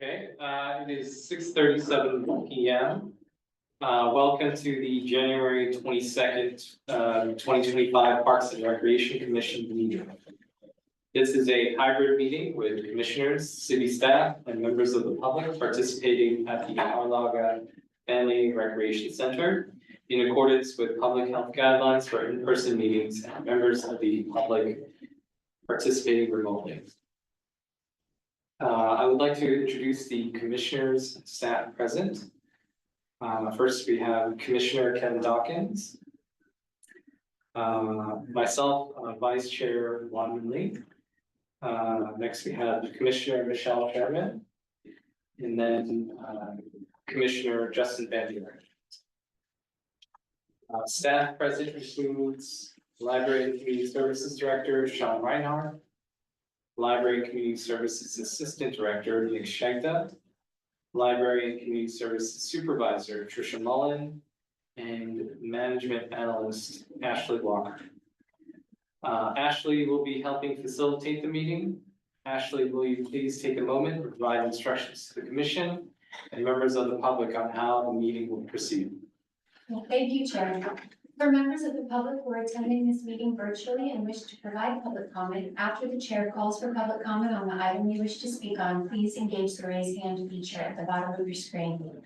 Okay, it is 6:37 p.m. Welcome to the January 22nd, 2025 Parks and Recreation Commission meeting. This is a hybrid meeting with commissioners, city staff, and members of the public participating at the Arlaga Family Recreation Center in accordance with public health guidelines for in-person meetings and members of the public participating remotely. I would like to introduce the commissioners and staff present. First, we have Commissioner Kevin Dawkins. Myself, Vice Chair Juan Lee. Next, we have Commissioner Michelle Sherman. And then Commissioner Justin Van Der. Staff present includes Library and Community Services Director Sean Reinhardt. Library and Community Services Assistant Director Nick Shagda, Library and Community Services Supervisor Tricia Mullen, and Management Analyst Ashley Walker. Ashley will be helping facilitate the meeting. Ashley, will you please take a moment to provide instructions to the Commission and members of the public on how the meeting will proceed? Well, thank you, Chair. For members of the public who are attending this meeting virtually and wish to provide public comment, after the chair calls for public comment on the item you wish to speak on, please engage the raise hand feature at the bottom of your screen.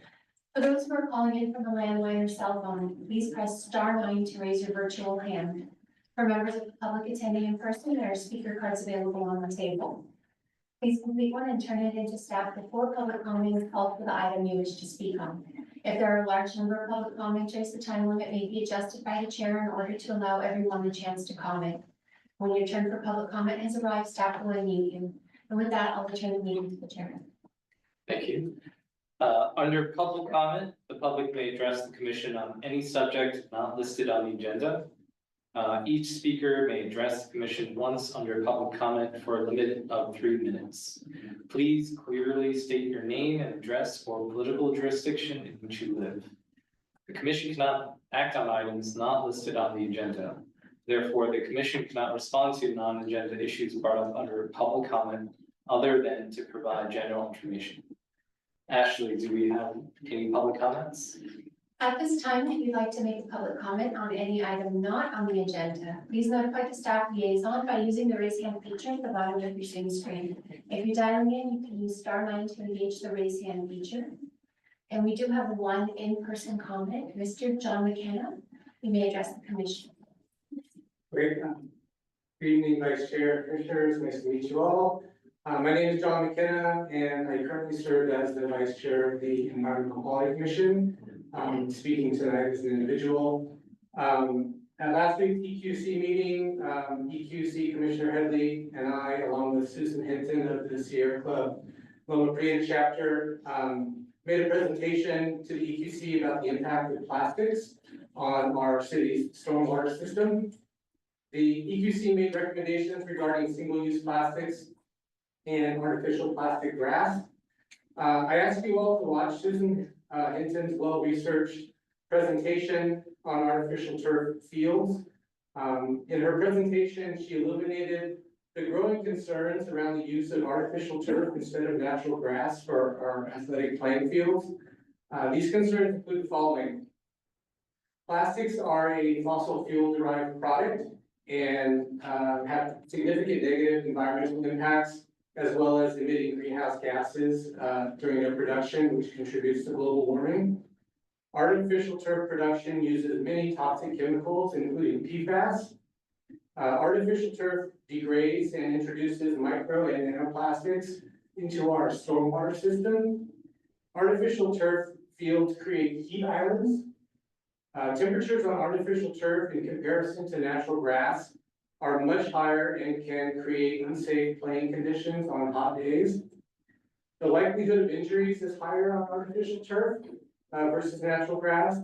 For those who are calling in from a landline or cell phone, please press *9 to raise your virtual hand. For members of the public attending in person, there are speaker cards available on the table. Please complete one and turn it into staff before public comment is called for the item you wish to speak on. If there are a large number of public commenters, the time limit may be adjusted by the chair in order to allow everyone a chance to comment. When your turn for public comment has arrived, staff will unmute you. And with that, I'll return the meeting to the chairman. Thank you. Under public comment, the public may address the Commission on any subject not listed on the agenda. Each speaker may address the Commission once under public comment for a limit of 3 minutes. Please clearly state your name and address or political jurisdiction in which you live. The Commission cannot act on items not listed on the agenda. Therefore, the Commission cannot respond to non-agenda issues brought up under public comment other than to provide general information. Ashley, do we have any public comments? At this time, if you'd like to make a public comment on any item not on the agenda, please notify the staff liaison by using the raise hand feature at the bottom of your Zoom screen. If you're dialing in, you can use *9 to engage the raise hand feature. And we do have one in-person comment, Mr. John McKenna. You may address the Commission. Great. Good evening, Vice Chair, Commissioners. Nice to meet you all. My name is John McKenna, and I currently serve as the Vice Chair of the Environmental Quality Commission. Speaking tonight as an individual. At last week's EQC meeting, EQC Commissioner Headley and I, along with Susan Hinton of the Sierra Club Loma Prieta chapter, made a presentation to the EQC about the impact of plastics on our city's stormwater system. The EQC made recommendations regarding single-use plastics and artificial plastic grass. I asked you all to watch Susan Hinton's well-researched presentation on artificial turf fields. In her presentation, she illuminated the growing concerns around the use of artificial turf instead of natural grass for our athletic playing fields. These concerns include the following. Plastics are a fossil fuel-derived product and have significant negative environmental impacts, as well as emitting greenhouse gases during their production, which contributes to global warming. Artificial turf production uses many toxic chemicals, including PFAS. Artificial turf degrades and introduces micro and nanoplastics into our stormwater system. Artificial turf fields create heat islands. Temperatures on artificial turf in comparison to natural grass are much higher and can create unsafe playing conditions on hot days. The likelihood of injuries is higher on artificial turf versus natural grass.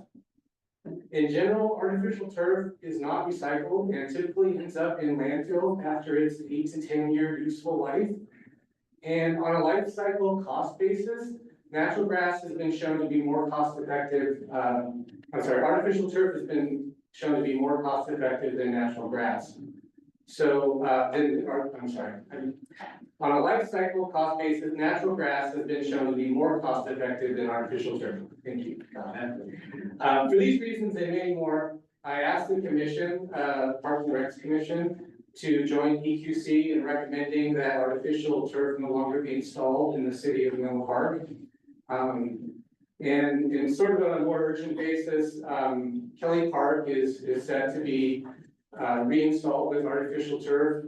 In general, artificial turf is not recycled and typically ends up in landfill after its 8 to 10 year useful life. And on a life cycle cost basis, natural grass has been shown to be more cost effective. Artificial turf has been shown to be more cost effective than natural grass. I'm sorry. On a life cycle cost basis, natural grass has been shown to be more cost effective than artificial turf. Thank you. For these reasons and many more, I asked the commission, Parks and Recs Commission, to join EQC in recommending that artificial turf no longer be installed in the city of Menlo Park. And in sort of on a more urgent basis, Kelly Park is set to be reinstalled with artificial turf.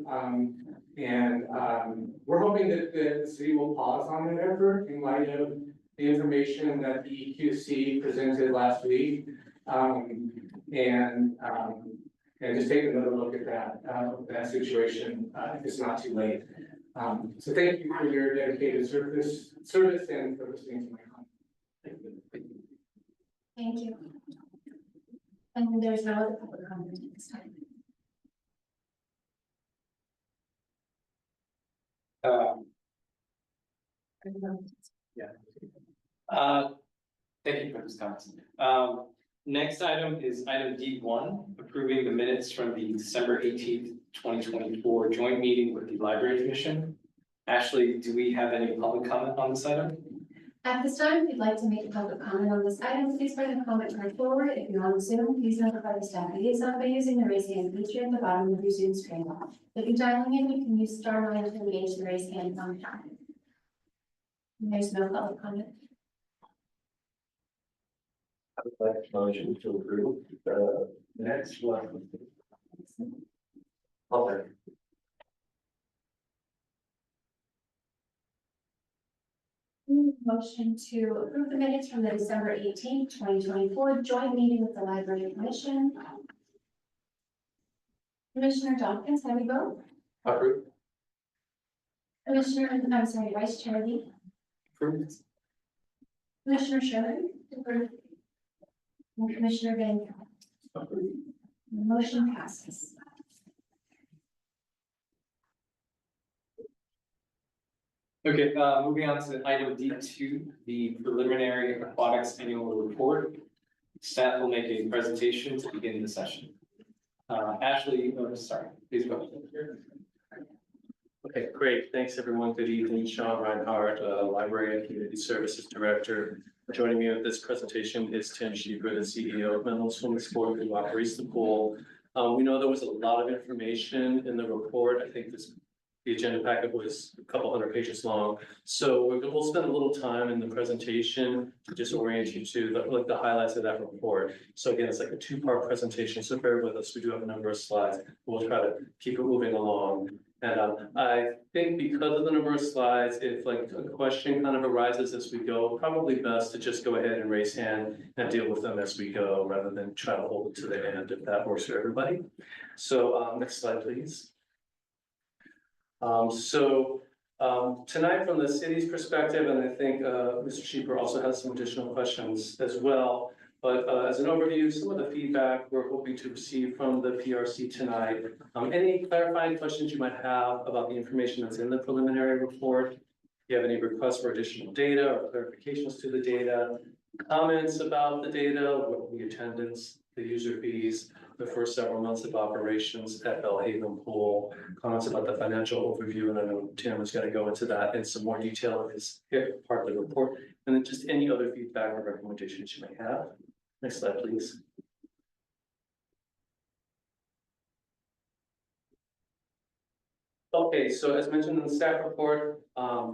We're hoping that the city will pause on that effort in light of the information that the EQC presented last week. And just take another look at that situation, if it's not too late. So thank you for your dedicated service and for listening to my comment. Thank you. And there's no other public comment at this time. Thank you for this comment. Next item is item D1, approving the minutes from the December 18th, 2024 joint meeting with the Library Commission. Ashley, do we have any public comment on this item? At this time, if you'd like to make a public comment on this item, please bring the comment card forward. If you're on Zoom, please notify the staff liaison by using the raise hand feature at the bottom of your Zoom screen. If you're dialing in, you can use *9 to engage the raise hand function. There's no public comment. I would like a motion to approve the next one. Okay. Motion to approve the minutes from the December 18th, 2024 joint meeting with the Library Commission. Commissioner Dawkins, how do you vote? Approve. Vice Chair Lee. Approved. Commissioner Sherman. Approved. And Commissioner Van Camp. Approve. The motion passes. Okay, moving on to item D2, the preliminary aquatics annual report. Staff will make a presentation to begin the session. Ashley, sorry, please go. Okay, great. Thanks, everyone. Good evening. Sean Reinhardt, Library and Community Services Director. Joining me with this presentation is Tim Schieber, the CEO of Menlo Swimming Sport, who operates the pool. We know there was a lot of information in the report. I think the agenda packet was a couple hundred pages long. So we'll spend a little time in the presentation to just orient you to the highlights of that report. So again, it's like a two-part presentation, so bear with us. We do have a number of slides. We'll try to keep it moving along. And I think because of the number of slides, if like a question kind of arises as we go, probably best to just go ahead and raise hand and deal with them as we go, rather than try to hold it to the end, if that works for everybody. So next slide, please. Tonight, from the city's perspective, and I think Mr. Schieber also has some additional questions as well. But as an overview, some of the feedback we're hoping to receive from the PRC tonight. Any clarifying questions you might have about the information that's in the preliminary report? If you have any requests for additional data or clarifications to the data, comments about the data, what the attendance, the user fees, the first several months of operations at Bellhaven Pool, comments about the financial overview, and I know Tim is going to go into that in some more detail in his part of the report, and then just any other feedback or recommendations you may have. Next slide, please. Okay, so as mentioned in the staff report,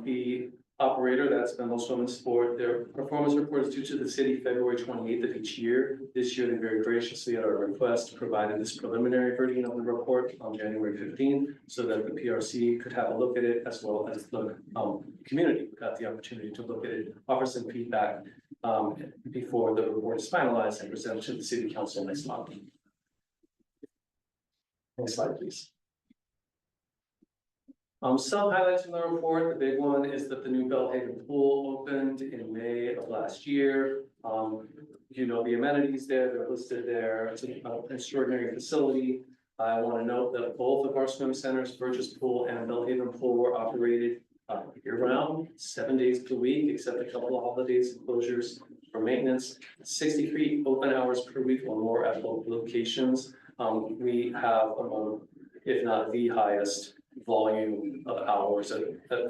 the operator, that's Menlo Swimming Sport, their performance report is due to the city February 28th of each year. This year, they very graciously, at our request, provided this preliminary version of the report on January 15th, so that the PRC could have a look at it, as well as the community got the opportunity to look at it, offer some feedback before the report is finalized and presented to the city council next month. Next slide, please. Some highlights from the report. The big one is that the new Bellhaven Pool opened in May of last year. You know, the amenities there, they're listed there. It's an extraordinary facility. I want to note that both of our swim centers, Burgess Pool and Bellhaven Pool, were operated year-round, 7 days per week, except a couple of holidays and closures for maintenance. 63 open hours per week or more at both locations. We have among if not the highest volume of hours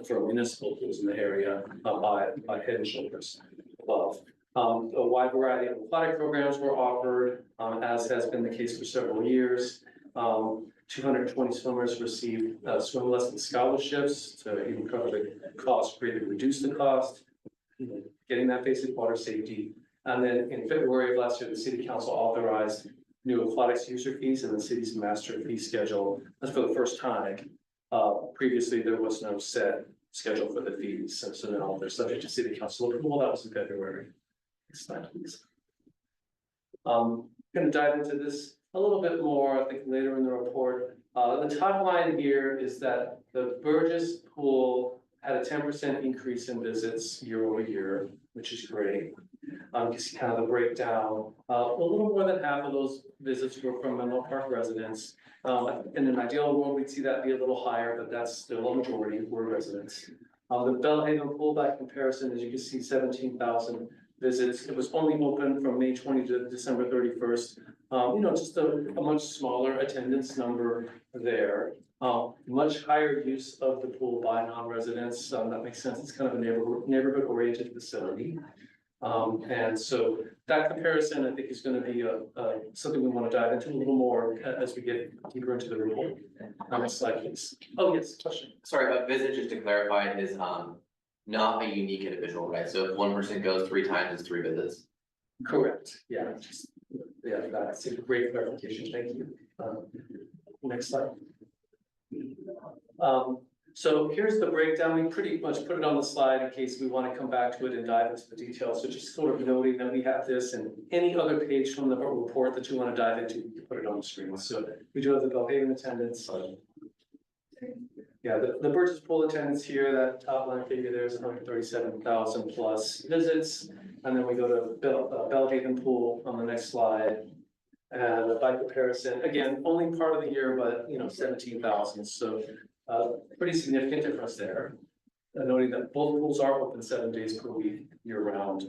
for municipal pools in the area, by head and shoulders above. A wide variety of aquatic programs were offered, as has been the case for several years. 220 swimmers received swim lesson scholarships to even cover the cost, or even reduce the cost, getting that basic water safety. And then in February of last year, the city council authorized new aquatics user fees in the city's master fee schedule. That's for the first time. Previously, there was no set schedule for the fees, so now they're subject to city council approval. That was in February. Next slide, please. Gonna dive into this a little bit more, I think, later in the report. The top line here is that the Burgess pool had a 10% increase in visits year over year, which is great. You see kind of the breakdown. A little more than half of those visits were from Menlo Park residents. In an ideal world, we'd see that be a little higher, but that's still a majority were residents. The Bellhaven pool, by comparison, as you can see, 17,000 visits. It was only open from May 20 to December 31st. Just a much smaller attendance number there. Much higher use of the pool by non-residents. That makes sense. It's kind of a neighborhood oriented facility. And so that comparison, I think, is going to be something we want to dive into a little more as we get deeper into the report. Next slide, please. Oh, yes, question. Sorry, but visit, just to clarify, is not a unique individual, right? So if one person goes 3 times, it's 3 visits. Correct. Yeah, that's a great clarification. Thank you. Next slide. So here's the breakdown. We pretty much put it on the slide in case we want to come back to it and dive into the details. So just sort of noting that we have this, and any other page from the report that you want to dive into, you can put it on the screen. So we do have the Bellhaven attendance. Yeah, the Burgess pool attendance here, that top line figure there is 137,000 plus visits. And then we go to Bellhaven pool on the next slide. And by comparison, again, only part of the year, but 17,000. So pretty significant difference there. Noting that both pools are open 7 days per week, year round,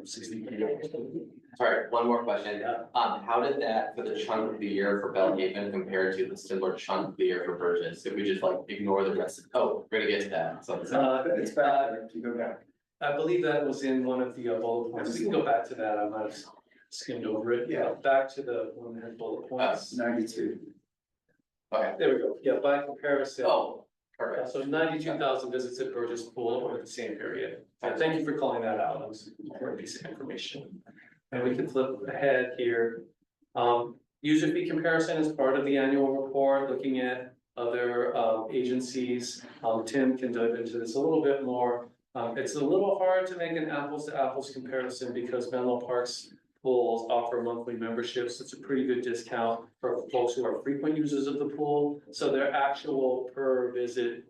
60 hours. Sorry, one more question. Yeah. How did that for the chunk of the year for Bellhaven compare to the similar chunk of the year for Burgess? If we just like ignore the rest of, we're gonna get to that. So It's back, if you go back. I believe that was in one of the bullet points. We can go back to that. I might have skimmed over it. Yeah, back to the one that had bullet points. 92. okay. There we go. Yeah, by comparison. Oh, perfect. So 92,000 visits at Burgess Pool over the same period. Thank you for calling that out. That was an important piece of information. And we can flip ahead here. User fee comparison is part of the annual report, looking at other agencies. Tim can dive into this a little bit more. It's a little hard to make an apples to apples comparison because Menlo Park's pools offer monthly memberships. It's a pretty good discount for folks who are frequent users of the pool. So their actual per visit,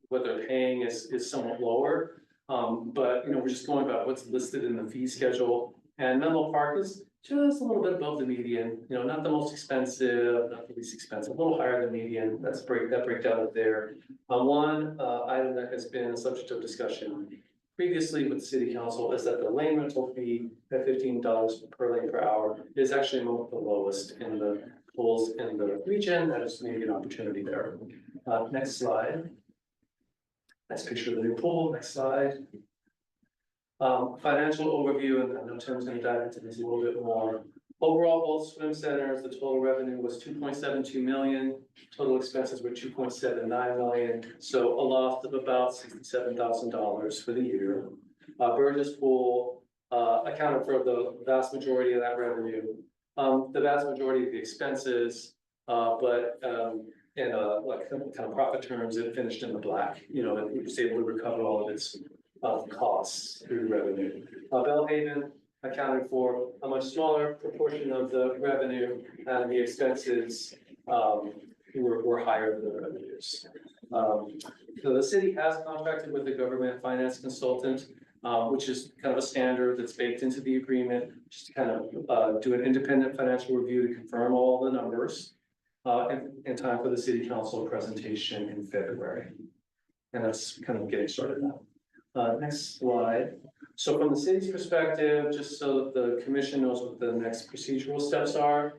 what they're paying is somewhat lower. But we're just going about what's listed in the fee schedule. And Menlo Park is just a little bit above the median, not the most expensive, not the least expensive, a little higher than median. That breakdown of there. One item that has been a subject of discussion previously with the city council is that the lane rental fee at $15 per lane per hour is actually among the lowest in the pools in the region. That is maybe an opportunity there. Next slide. Nice picture of the new pool. Next slide. Financial overview, and I know Tim's going to dive into this a little bit more. Overall, both swim centers, the total revenue was 2.72 million. Total expenses were 2.79 million. So a loss of about $67,000 for the year. Burgess Pool accounted for the vast majority of that revenue. The vast majority of the expenses, but in like kind of profit terms, it finished in the black. It was able to recover all of its costs through revenue. Bellhaven accounted for a much smaller proportion of the revenue, and the expenses were higher than the revenues. So the city has contracted with the government finance consultant, which is kind of a standard that's baked into the agreement, just to kind of do an independent financial review to confirm all the numbers in time for the city council presentation in February. And that's kind of getting started now. Next slide. So from the city's perspective, just so that the commission knows what the next procedural steps are,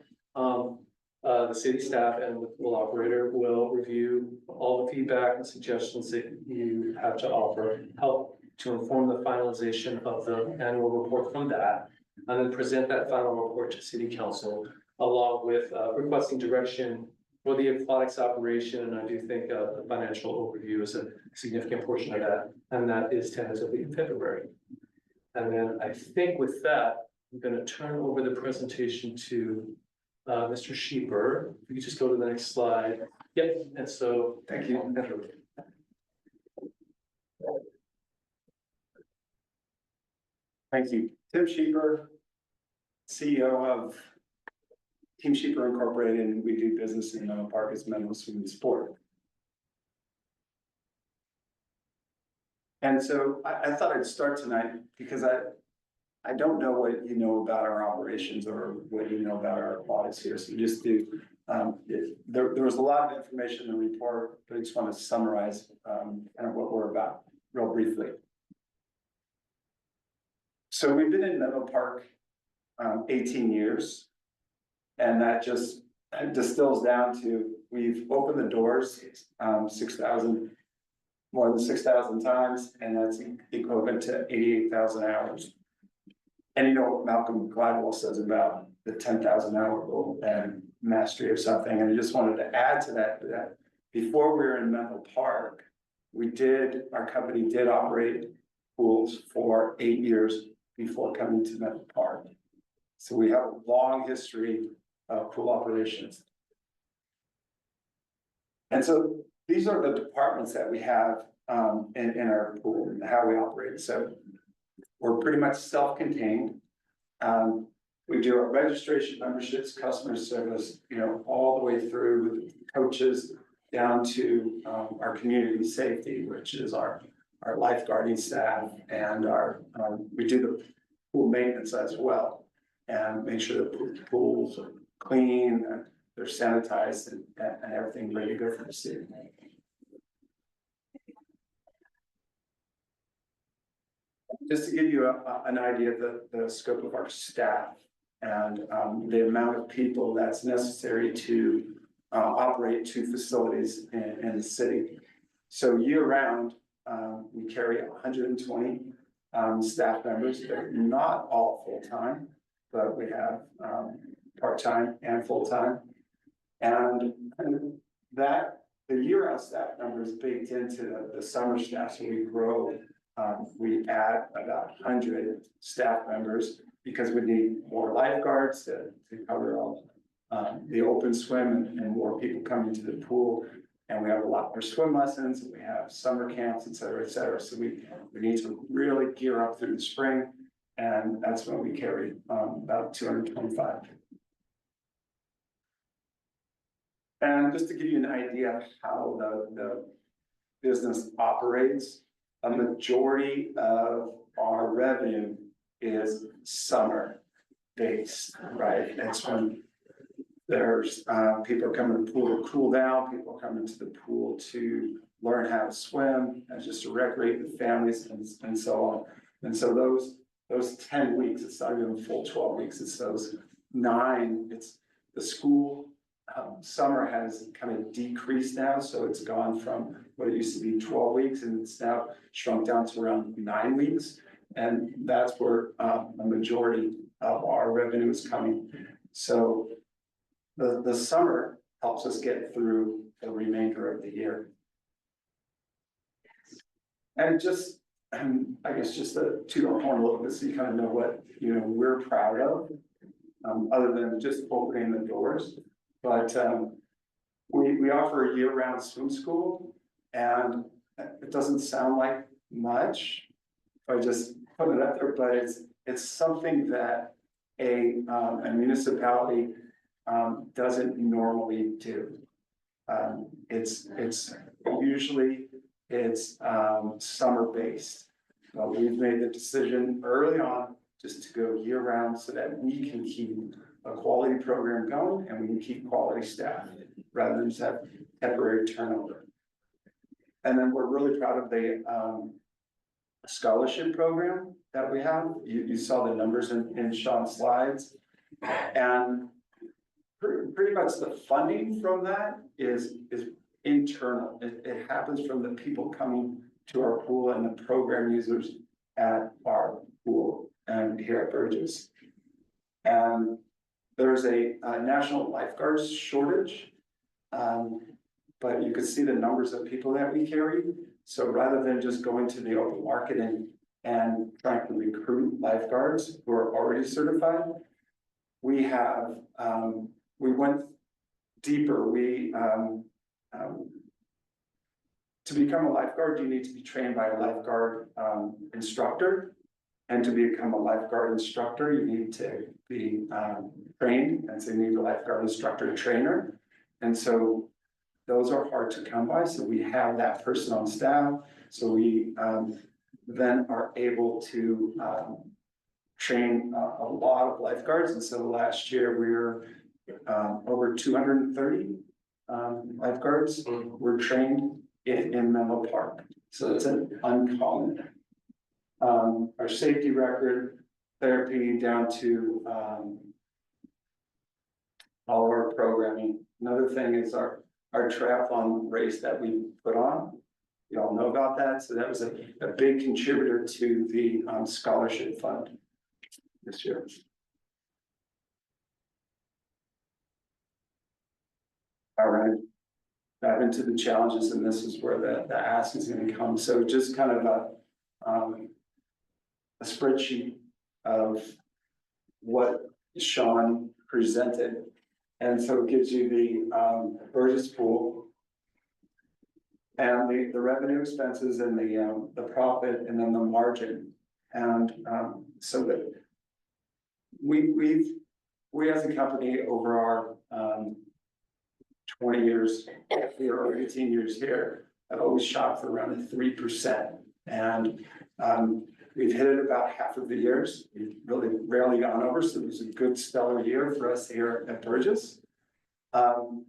The city staff and the pool operator will review all the feedback and suggestions that you have to offer, help to inform the finalization of the annual report from that, and then present that final report to city council, along with requesting direction for the aquatics operation. And I do think the financial overview is a significant portion of that, and that is tentatively in February. And then I think with that, I'm gonna turn over the presentation to Mr. Sheeper. If you could just go to the next slide. Yep, and so. Thank you. Thank you. Tim Sheeper, CEO of Team Sheeper Incorporated, and we do business in Menlo Park as Menlo Swim and Sport. And so I thought I'd start tonight because I don't know what you know about our operations or what you know about our audits here, so just do. There was a lot of information in the report, but I just want to summarize kind of what we're about real briefly. So we've been in Menlo Park 18 years, and that just distills down to we've opened the doors 6,000, more than 6,000 times, and that's equivalent to 88,000 hours. And you know what Malcolm Gladwell says about the 10,000 hour goal and mastery of something, and I just wanted to add to that before we were in Menlo Park, our company did operate pools for 8 years before coming to Menlo Park. So we have a long history of pool operations. And so these are the departments that we have in our pool and how we operate. So we're pretty much self-contained. We do our registration, memberships, customer service, you know, all the way through with coaches down to our community safety, which is our lifeguarding staff, and we do the pool maintenance as well, and make sure the pools are clean, and they're sanitized, and everything ready to go for the city. Just to give you an idea of the scope of our staff and the amount of people that's necessary to operate 2 facilities in the city. So year round, we carry 120 staff members. They're not all full-time, but we have part-time and full-time. And that the year-round staff numbers baked into the summer staff, so we grow. We add about 100 staff members because we need more lifeguards to cover all the open swim and more people coming to the pool. And we have a lot more swim lessons, and we have summer camps, et cetera, et cetera. So we need to really gear up through the spring, and that's when we carry about 225. And just to give you an idea of how the business operates, a majority of our revenue is summer based, right? That's when there's people are coming to the pool to cool down, people are coming to the pool to learn how to swim, and just to recreate with families and so on. And so those 10 weeks, it's not even a full 12 weeks, it's those 9, it's the school. Summer has kind of decreased now, so it's gone from what it used to be 12 weeks, and it's now shrunk down to around 9 weeks. And that's where the majority of our revenue is coming. So the summer helps us get through the remainder of the year. And just, I guess just to toot our horn a little bit, so you kind of know what, you know, we're proud of, other than just opening the doors. But we offer a year-round swim school, and it doesn't sound like much if I just put it up there, but it's something that a municipality doesn't normally do. It's usually summer based. We've made the decision early on just to go year round so that we can keep a quality program going and we can keep quality staff rather than just have temporary turnover. And then we're really proud of the scholarship program that we have. You saw the numbers in Sean's slides. And pretty much the funding from that is internal. It happens from the people coming to our pool and the program users at our pool and here at Burgess. And there's a national lifeguards shortage. But you can see the numbers of people that we carry. So rather than just going to the open market and trying to recruit lifeguards who are already certified, we have, we went deeper. To become a lifeguard, you need to be trained by a lifeguard instructor. And to become a lifeguard instructor, you need to be trained, and so you need a lifeguard instructor trainer. And so those are hard to come by, so we have that person on staff. So we then are able to train a lot of lifeguards. And so last year we were over 230 lifeguards were trained in Menlo Park. So it's an uncommon. Our safety record, therapy down to all of our programming. Another thing is our triathlon race that we put on. You all know about that. So that was a big contributor to the scholarship fund this year. All right, back into the challenges, and this is where the ask is going to come. So just kind of a spreadsheet of what Sean presented. And so it gives you the Burgess pool and the revenue expenses and the profit and then the margin. And so that we as a company over our 20 years or 18 years here, I've always shot for around a 3%. And we've hit it about half of the years. We've really rarely gone over, so it was a good stellar year for us here at Burgess. And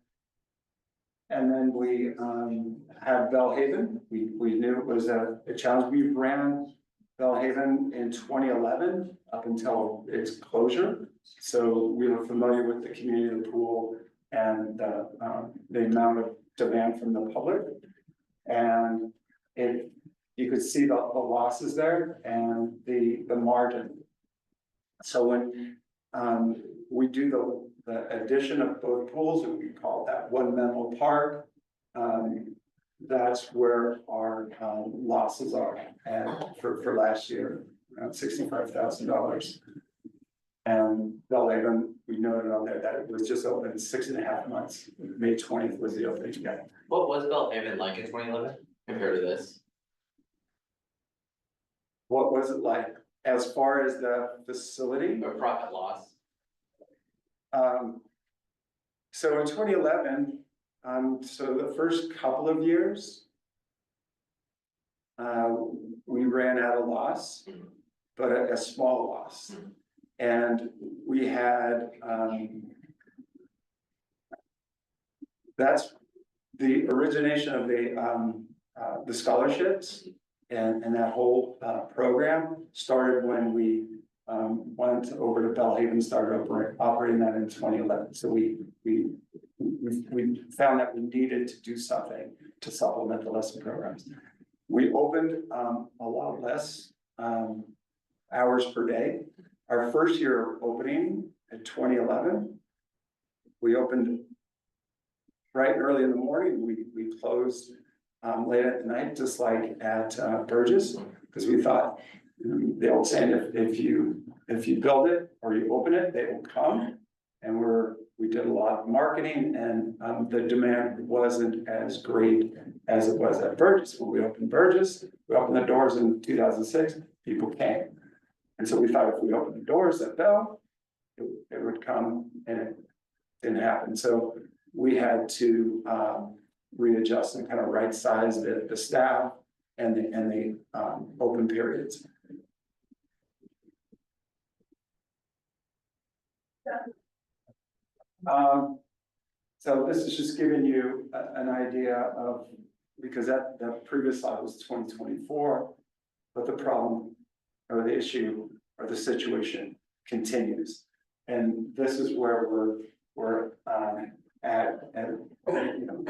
then we have Belhaven. We knew it was a challenge. We ran Belhaven in 2011 up until its closure. So we were familiar with the community of the pool and the amount of demand from the public. And you could see the losses there and the margin. So when we do the addition of both pools, and we call that one Menlo Park, that's where our losses are. And for last year, around $65,000. And Belhaven, we noted on there that it was just open 6.5 months. May 20th was the opening day. What was Belhaven like in 2011 compared to this? What was it like as far as the facility? Or profit loss? So in 2011, so the first couple of years, we ran at a loss, but a small loss. And we had, that's the origination of the scholarships and that whole program started when we went over to Belhaven, started operating that in 2011. So we found that we needed to do something to supplement the lesson programs. We opened a lot less hours per day. Our first year opening in 2011, we opened bright and early in the morning. We closed late at night, just like at Burgess, because we thought the old saying, if you build it or you open it, they will come. And we did a lot of marketing, and the demand wasn't as great as it was at Burgess. When we opened Burgess, we opened the doors in 2006, people came. And so we thought if we opened the doors at Bell, it would come, and it didn't happen. So we had to readjust and kind of right size the staff and the open periods. So this is just giving you an idea of, because that previous slide was 2024, but the problem or the issue or the situation continues. And this is where we're, you know,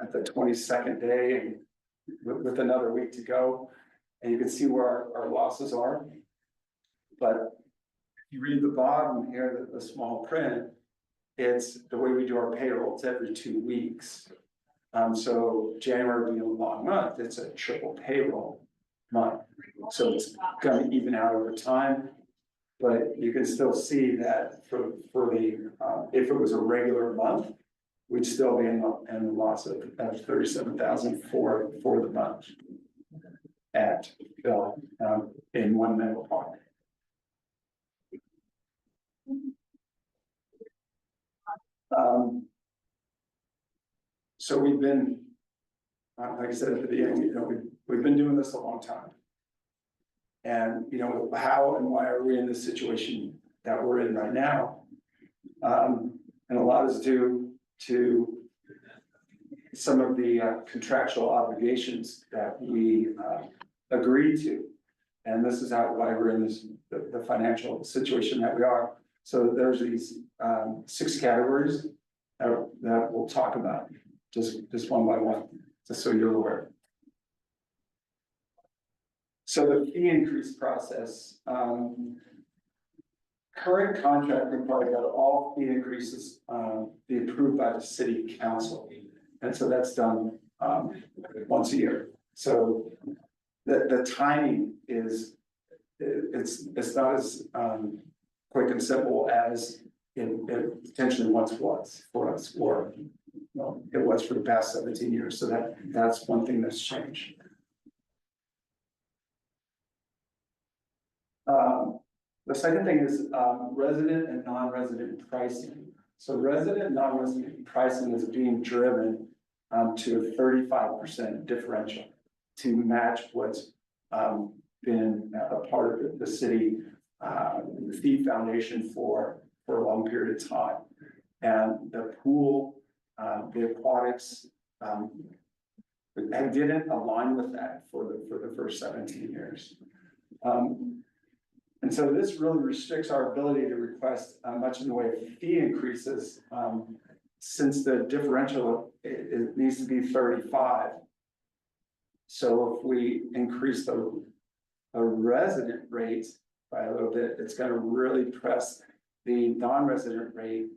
at the 22nd day and with another week to go. And you can see where our losses are. But if you read the bottom here, the small print, it's the way we do our payroll, it's every 2 weeks. So January being a long month, it's a triple payroll month. So it's gonna even out over time. But you can still see that for the, if it was a regular month, we'd still be in the loss of 37,000 for the month. At Bell, in one Menlo Park. So we've been, like I said at the beginning, you know, we've been doing this a long time. And, you know, how and why are we in this situation that we're in right now? And a lot is due to some of the contractual obligations that we agreed to. And this is how, why we're in this, the financial situation that we are. So there's these 6 categories that we'll talk about, just one by one, just so you're aware. So the fee increase process, current contract requires that all fee increases be approved by the city council. And so that's done once a year. So the timing is, it's not as quick and simple as it potentially once was for us, or well, it was for the past 17 years. So that's one thing that's changed. The second thing is resident and non-resident pricing. So resident and non-resident pricing is being driven to a 35% differential to match what's been a part of the city fee foundation for a long period of time. And the pool, the aquatics, didn't align with that for the first 17 years. And so this really restricts our ability to request much in the way of fee increases, since the differential, it needs to be 35. So if we increase the resident rates by a little bit, it's gonna really press the non-resident rate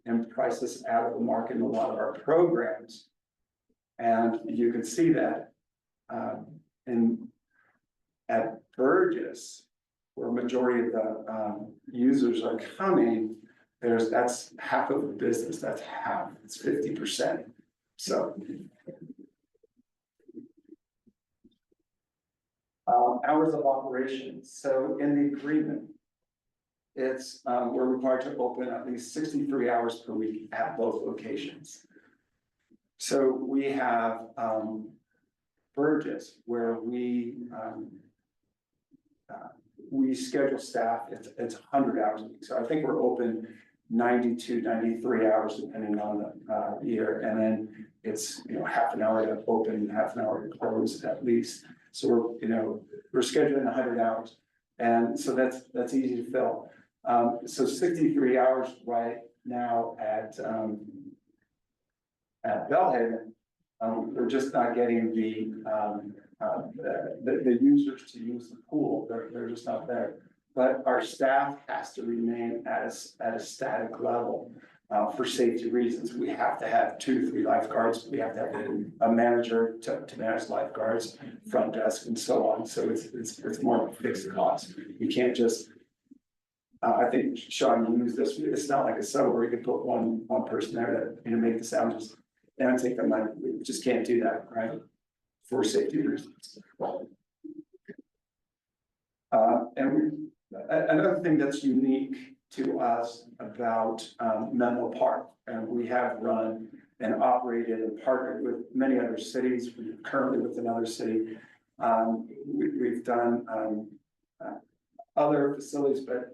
and price us out of the market in a lot of our programs. And you can see that at Burgess, where a majority of the users are coming, that's half of the business, that's half, it's 50%. So. Hours of operation. So in the agreement, it's, we're required to open at least 63 hours per week at both locations. So we have Burgess, where we schedule staff, it's 100 hours a week. So I think we're open 92, 93 hours depending on the year. And then it's, you know, half an hour to open, half an hour to close at least. So we're, you know, we're scheduling 100 hours. And so that's easy to fill. So 63 hours right now at Belhaven, we're just not getting the users to use the pool. They're just not there. But our staff has to remain at a static level for safety reasons. We have to have 2 to 3 lifeguards. We have to have a manager to manage lifeguards, front desk, and so on. So it's more of a fixed cost. You can't just. I think Sean, you use this. It's not like a sub where you can put one person there to make the sound just and take the money. We just can't do that, right? For safety reasons. And another thing that's unique to us about Menlo Park, and we have run and operated and partnered with many other cities. We're currently with another city. We've done other facilities, but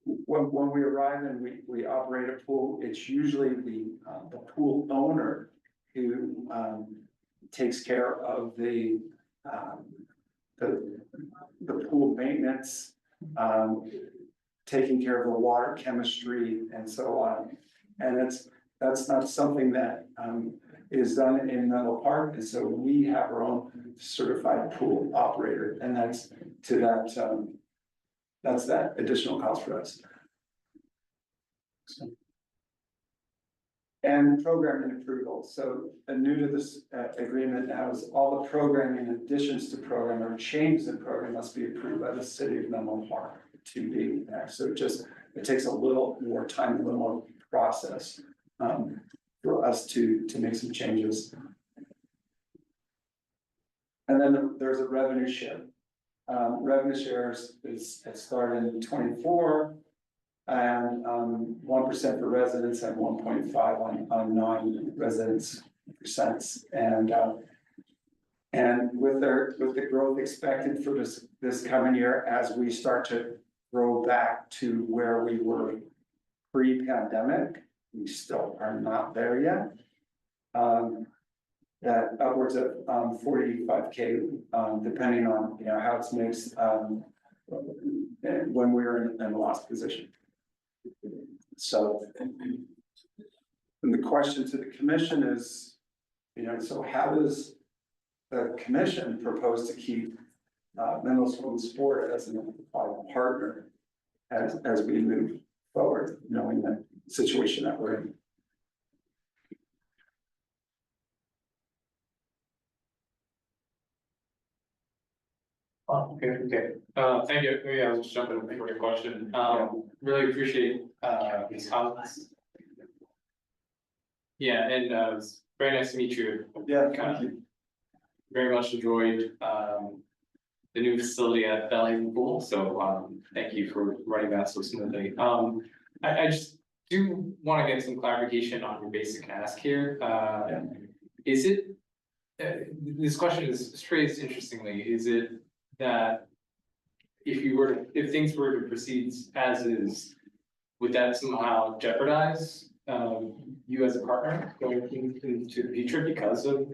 when we arrive and we operate a pool, it's usually the pool owner who takes care of the pool maintenance, taking care of the water chemistry and so on. And that's not something that, is done in Menlo Park, and so we have our own certified pool operator, and that's to that, that's that additional cost for us. And programming approval, so new to this agreement now is all the programming additions to program or changes in program must be approved by the city of Menlo Park to be there. So it takes a little more time, a little more process for us to make some changes. And then there's a revenue share. Revenue shares it started in 24. And 1% for residents and 1.5 on non-residents percents. And with the growth expected for this coming year, as we start to grow back to where we were pre-pandemic, we still are not there yet. That upwards of 45K, depending on how it's mixed when we were in the last position. So, and the question to the commission is, so how does the commission propose to keep Menlo School Sport as an amplified partner as we move forward, knowing the situation that we're in? Okay. Thank you. Maybe I'll just jump in for your question. Really appreciate these comments. Yeah, and it's very nice to meet you. Yeah, thank you. Very much enjoyed the new facility at Bellhaven Pool, so thank you for running that so smoothly. I just do want to get some clarification on your basic ask here. Is it this question is phrased interestingly, is it that if things were to proceed as is, would that somehow jeopardize you as a partner going into the future because of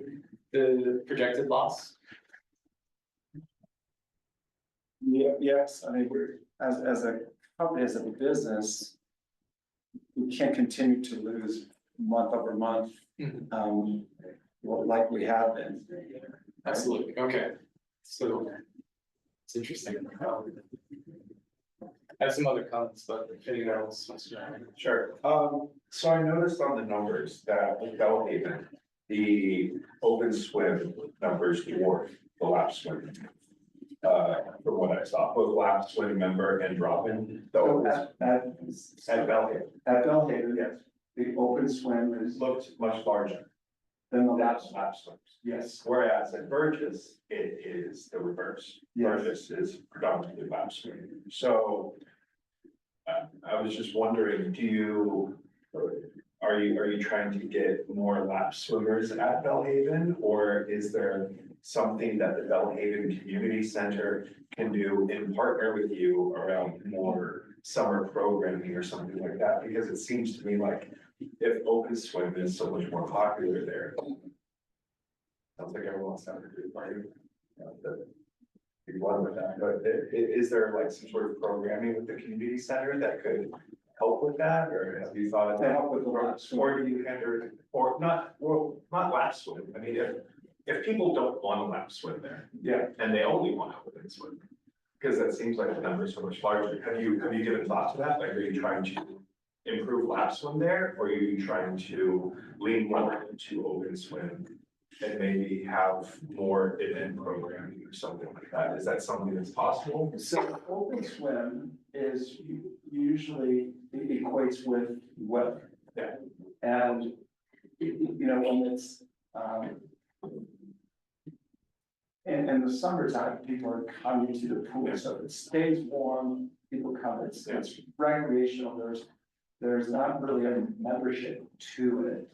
the projected loss? Yeah, yes, I mean, we're as a company, as a business, we can't continue to lose month over month. Like we have been. Absolutely, okay, so it's interesting. I have some other comments, but if anyone else wants to. Sure, so I noticed on the numbers that with Bellhaven, the open swim numbers dwarf the lap swim. From what I saw, both lap swim member and drop-in. So At Bellhaven, yes, the open swim is looked much larger than the than last. lap swims. Yes, Whereas at Burgess, it is the reverse. Yes. Burgess is predominantly lap swim. So I was just wondering, are you trying to get more lap swimmers at Bellhaven? Or is there something that the Bellhaven Community Center can do in partner with you around more summer programming or something like that? Because it seems to me like if open swim is so much more popular there. Sounds like everyone's having a good party. Be one with that, but is there like some sort of programming with the community center that could help with that, or have you thought of to that? help with the lap swim. Or do you hinder, or not, well, not lap swim, I mean, if people don't want to lap swim there, Yeah, and they only want to open swim. Because that seems like the numbers are much larger, have you given thought to that, like, are you trying to improve lap swim there, or are you trying to lean more into open swim? And maybe have more event programming or something like that, is that something that's possible? so open swim is usually it equates with weather. Yeah. And when it's in the summertime, people are coming to the pool, so if it stays warm, people come, it's recreational, there's not really a membership to it.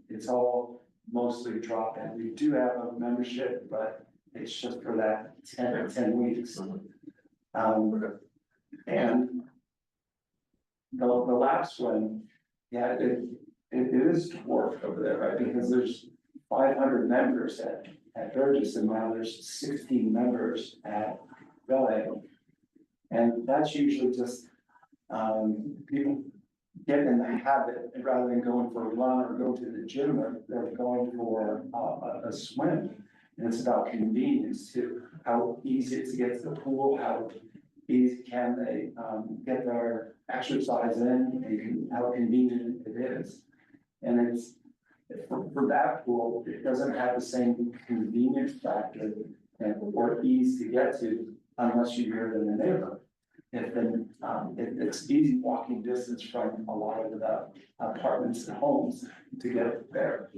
It's all mostly drop in. We do have a membership, but it's just for that 10 weeks. And the lap swim, yeah, it is dwarfed over there, right? Because there's 500 members at Burgess, and now there's 16 members at Bellhaven. And that's usually just people get in the habit, and rather than going for a run or go to the gym, they're going for a swim. And it's about convenience too, how easy it's to get to the pool, how easy can they get their exercise in, and how convenient it is. And it's, for that pool, it doesn't have the same convenience factor or ease to get to unless you live in the neighborhood. If then, it's easy walking distance from a lot of the apartments and homes to get there.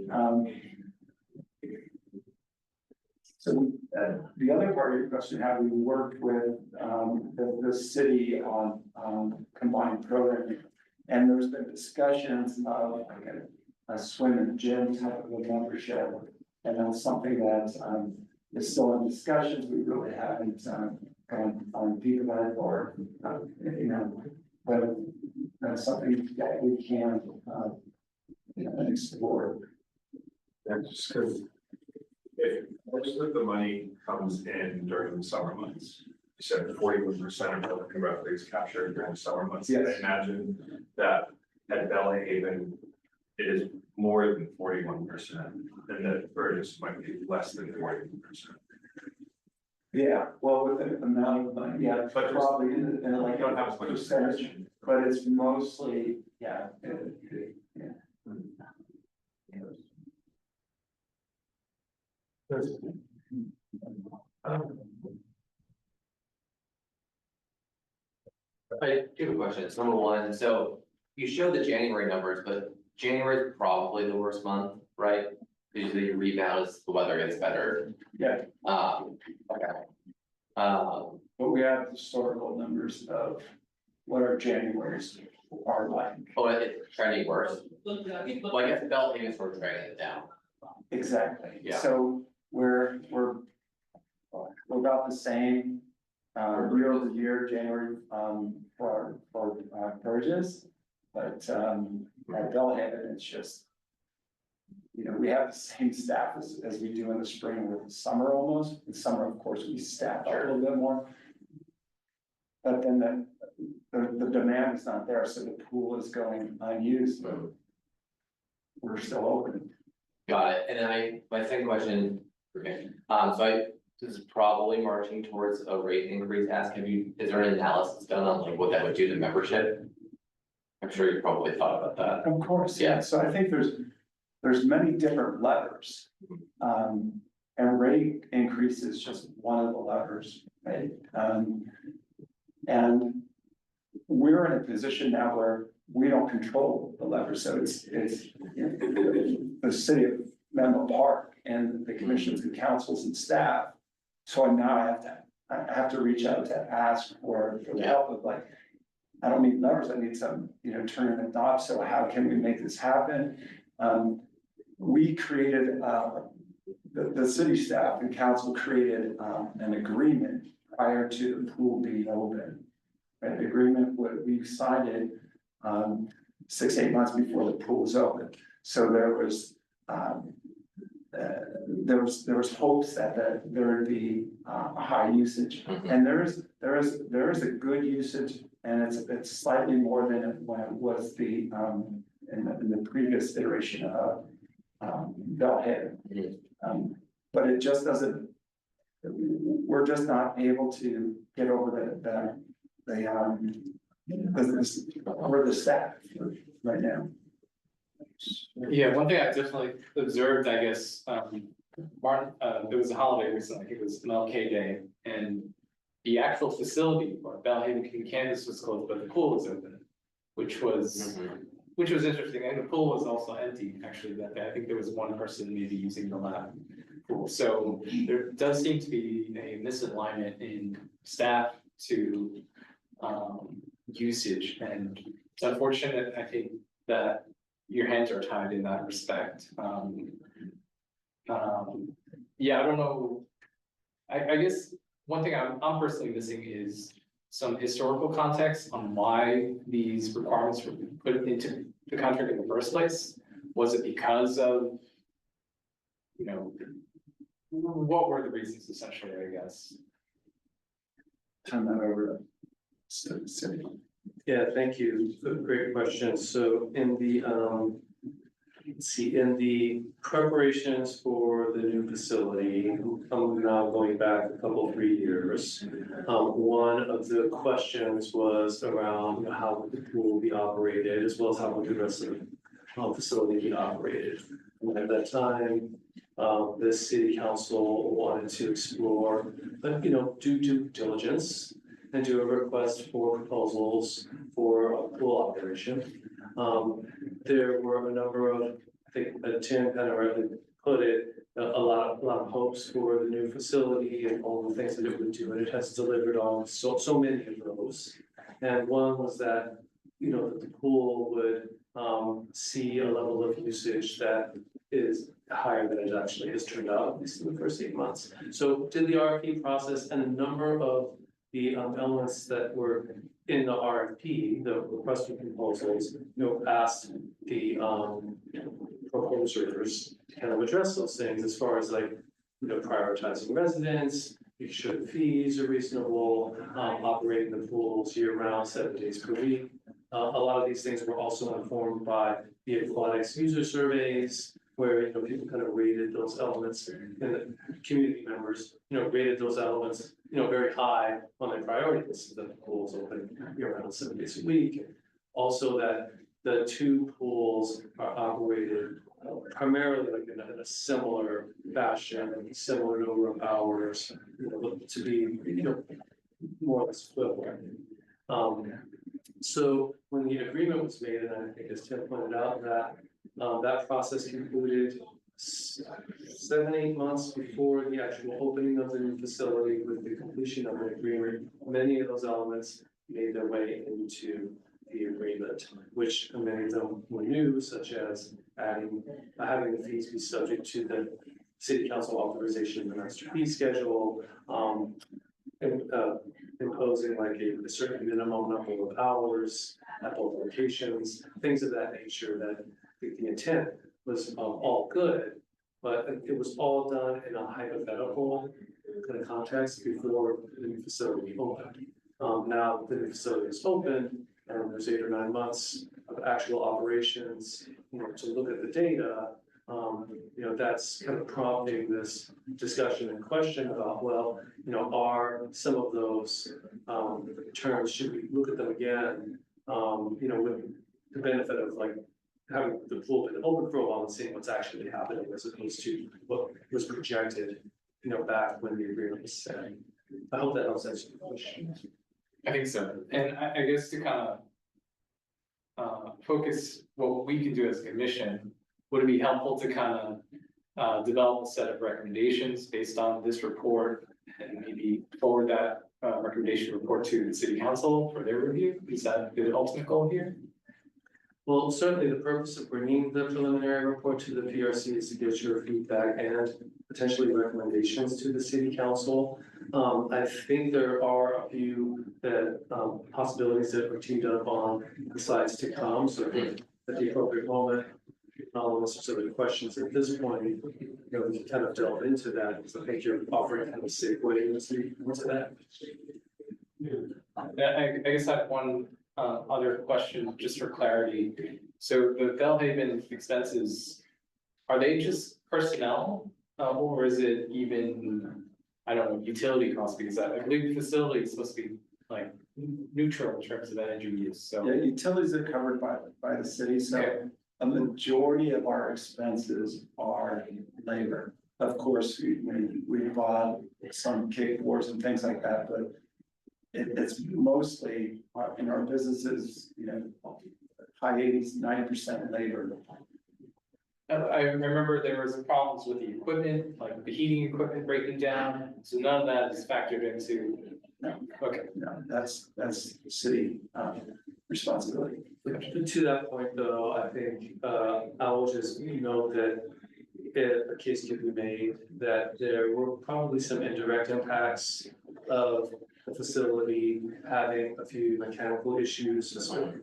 So the other part of your question, have we worked with the city on combined programming? And there's been discussions of like a swim and gym type of a membership. And that's something that is still in discussions. We really haven't gone on deep about it, or you know, whether that's something that we can explore. That's just because if most of the money comes in during the summer months, you said 41% of the roughly is captured during the summer months. Yes. I imagine that at Bellhaven, it is more than 41%, and that Burgess might be less than 41%. Yeah, well, with the amount of money, yeah, But probably in like You don't have as much percentage, but it's mostly, yeah. I do have a question. It's number one, so you show the January numbers, but January is probably the worst month, right? Usually you rebound as the weather gets better. Yeah, Okay. but we have historical numbers of what our Januaries are like. Oh, it's trending worse. Well, I guess Bellhaven's sort of dragging it down. Exactly. Yeah. So we're about the same, year over year, January, for Burgess. But, at Bellhaven, it's just, you know, we have the same staff as we do in the spring with the summer almost. In summer, of course, we staff up a little bit more. But then the demand is not there, so the pool is going unused, but we're still open. Got it. And then my second question, okay, so this is probably marching towards a rate increase ask. Is there an analysis done on like what that would do to membership? I'm sure you probably thought about that. Of course, yeah, so I think there's many different levers. And rate increase is just one of the levers, right? And we're in a position now where we don't control the levers, so it's you know, the city of Menlo Park and the commissions and councils and staff. So now I have to reach out to ask for the help of like, I don't need levers, I need some, you know, turning the knob, so how can we make this happen? We created, the city staff and council created an agreement prior to the pool being open. Right, the agreement, we signed it 6-8 months before the pool was open. So there was hopes that there would be a high usage, and there is a good usage, and it's slightly more than when it was in the previous iteration of Bellhaven. But it just doesn't. We're just not able to get over the staff right now. Yeah, one thing I've definitely observed, I guess, Martin, there was a holiday recently, I think it was MLK Day, and the actual facility for Bellhaven campus was closed, but the pool was open, which was interesting, and the pool was also empty, actually, that day. I think there was one person maybe using the lab pool, so there does seem to be a misalignment in staff to usage, and it's unfortunate, I think, that your hands are tied in that respect. Yeah, I don't know. I guess one thing I'm personally missing is some historical context on why these requirements were put into the contract in the first place. Was it because of, you know, what were the reasons essentially, I guess? Turn that over to city. Yeah, thank you. Great question. So in the, let's see, in the preparations for the new facility, I'm now going back a couple, 3 years. One of the questions was around how the pool will be operated, as well as how the rest of the facility be operated. And at that time, the city council wanted to explore, do due diligence and do a request for proposals for a pool operation. There were a number of, I think, Tim kind of rightly put it, a lot of hopes for the new facility and all the things that it would do, and it has delivered on so many of those. And one was that, that the pool would see a level of usage that is higher than it actually has turned out, at least in the first 8 months. So did the RFP process, and a number of the elements that were in the RFP, the request for proposals, asked the proposers to kind of address those things as far as prioritizing residents, making sure the fees are reasonable, operating the pools year round, 7 days per week. A lot of these things were also informed by the aquatics user surveys, where people kind of rated those elements, and the community members, rated those elements, very high on their priority list. That the pools open year round, 7 days a week. Also that the two pools are operated primarily in a similar fashion, similar number of hours, to be more or less equivalent. So when the agreement was made, and I think as Tim pointed out, that process concluded 7-8 months before the actual opening of the new facility. With the completion of the agreement, many of those elements made their way into the agreement, which many of them were new, such as having the fees be subject to the city council authorization of the master fee schedule, imposing a certain minimum number of hours at both locations, things of that nature. That the intent was all good, but it was all done in a hypothetical kind of context before the new facility opened. Now the new facility is open, and there's 8 or 9 months of actual operations. To look at the data, that's kind of prompting this discussion and question about, well, are some of those terms, should we look at them again? With the benefit of having the pool been open for a while and seeing what's actually happening, as opposed to what was projected, back when the agreement was set. I hope that helps answer the question. I think so, and I guess to kind of focus what we can do as a commission, would it be helpful to kind of develop a set of recommendations based on this report and maybe forward that recommendation report to the city council for their review? Is that the ultimate goal here? Well, certainly the purpose of bringing the preliminary report to the PRC is to get your feedback and potentially recommendations to the city council. I think there are a few possibilities that were teed up on the slides to come, so at the appropriate moment, not necessarily questions at this point, we can kind of delve into that, because I think you're offering kind of a segue into that. I guess I have one other question, just for clarity. So the Bellhaven expenses, are they just personnel, or is it even, I don't know, utility costs? Because I believe the facility is supposed to be neutral in terms of energy use, so. Yeah, utilities are covered by the city, so Okay. a majority of our expenses are labor. Of course, we bought some kickboards and things like that, but it's mostly in our businesses, high 80s, 90% labor. I remember there was problems with the equipment, like the heating equipment breaking down, so none of that is factored into. No. Okay. No, that's city responsibility. To that point, though, I think I will just note that if a case could be made that there were probably some indirect impacts of the facility having a few mechanical issues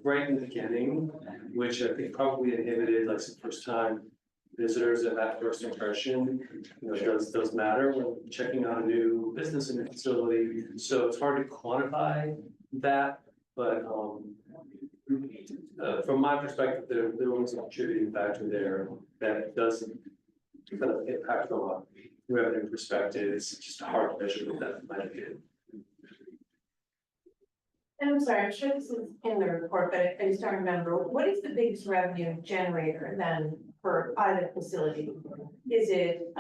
right in the beginning, which I think probably inhibited some first time visitors, and that first impression, does matter when checking out a new business in the facility. So it's hard to quantify that But, from my perspective, there was a contributing factor there that doesn't kind of impact from a revenue perspective. It's just hard to measure what that might be. And I'm sorry, I'm sure this is in the report, but I just don't remember, what is the biggest revenue generator then for either facility? Is it,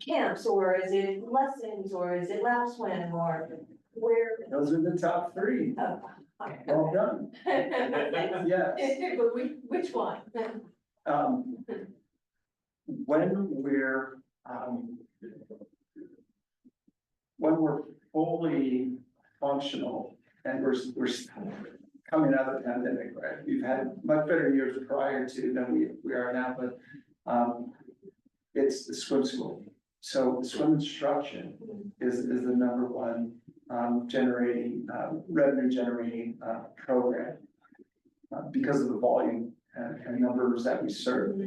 camps, or is it lessons, or is it lap swim, or where? Those are the top three. Oh, okay. Well done. Yes. But which one? When we're fully functional and we're coming out of the pandemic, right? We've had much better years prior to than we are now, but, it's the swim school. So swim instruction is the number one, revenue generating, program. Because of the volume and numbers that we serve,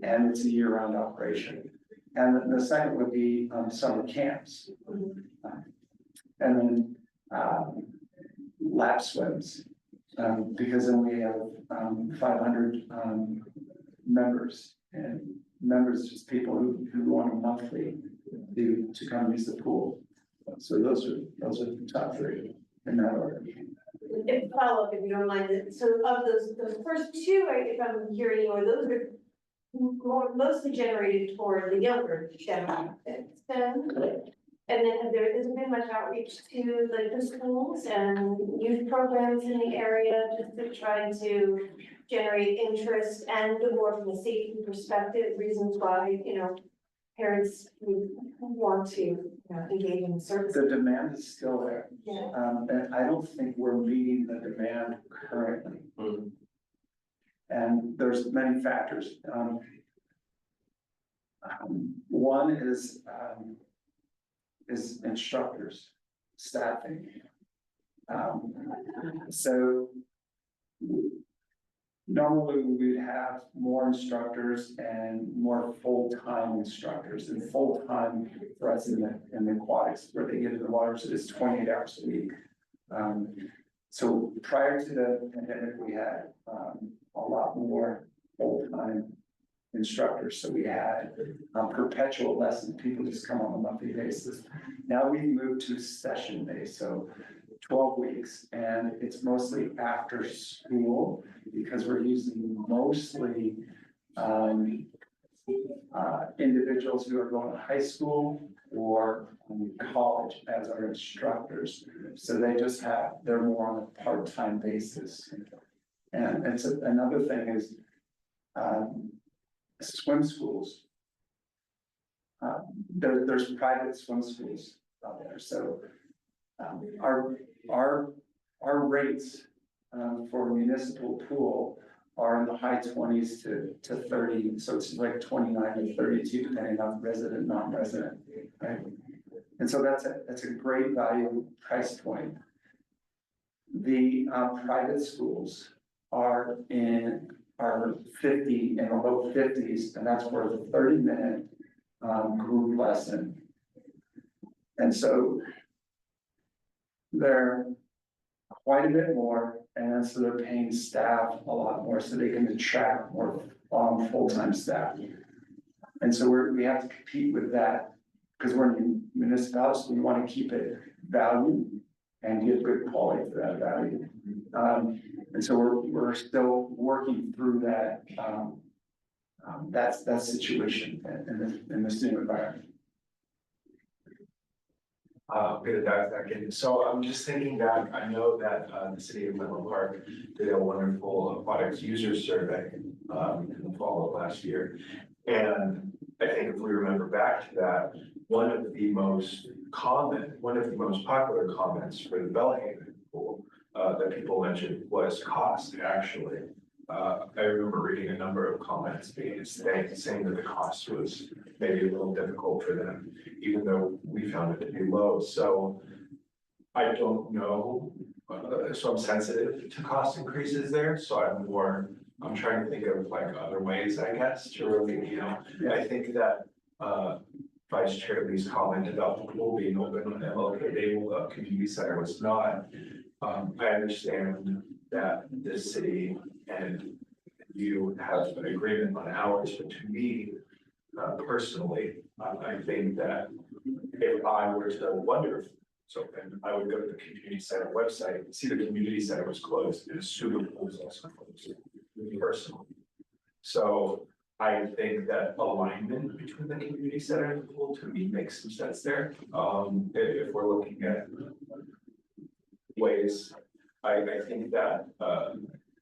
and it's a year-round operation. And the second would be, summer camps. And then, lap swims, because then we have, 500, members. And members is just people who want a monthly to come use the pool. So those are the top three in that order. If follow up, if you don't mind, so of those first two, if I'm hearing you, those are mostly generated toward the younger demographics then? And then hasn't been much outreach to like the schools and youth programs in the area, just to try to generate interest and more from a safety perspective, reasons why, parents would want to, engage in service. The demand is still there. Yeah. And I don't think we're meeting the demand currently. And there's many factors. One is instructors, staffing. So normally we would have more instructors and more full-time instructors, and full-time for us in the aquatics where they get in the water, so it's 28 hours a week. So prior to the pandemic, we had a lot more full-time instructors, so we had perpetual lessons, people just come on a monthly basis. Now we've moved to session based, so 12 weeks, and it's mostly after school because we're using mostly individuals who are going to high school or college as our instructors. So they're more on a part-time basis. And another thing is swim schools. There's private swim schools out there, so our rates for a municipal pool are in the high 20s to 30, so it's like 29 to 32, depending on resident, non-resident, right? And so that's a great value price point. The private schools are 50 in the low 50s, and that's for the 30-minute group lesson. And so they're quite a bit more, and so they're paying staff a lot more, so they can attract more full-time staff. And so we have to compete with that, because we're in municipalities, so we want to keep it value and give good quality for that value. And so we're still working through that that situation in this new environment. Good, that. So I'm just thinking back, I know that the city of Menlo Park did a wonderful aquatics user survey in the fall of last year. And I think if we remember back to that, one of the most popular comments for the Belhaven pool that people mentioned was cost, actually. I remember reading a number of comments saying that the cost was maybe a little difficult for them, even though we found it to be low. So I don't know, so I'm sensitive to cost increases there. So I'm trying to think of like other ways, I guess, to really, I think that Vice Chair Lee's comment about the pool being open on MLK Day Community Center was not I understand that this city and you have an agreement on hours, but to me, personally, I think that if I were to wonder if it's open, I would go to the community center website, see the community center was closed, and assume the pool was also closed, personally. So I think that alignment between the community center and the pool to me makes some sense there. If we're looking at ways, I think that,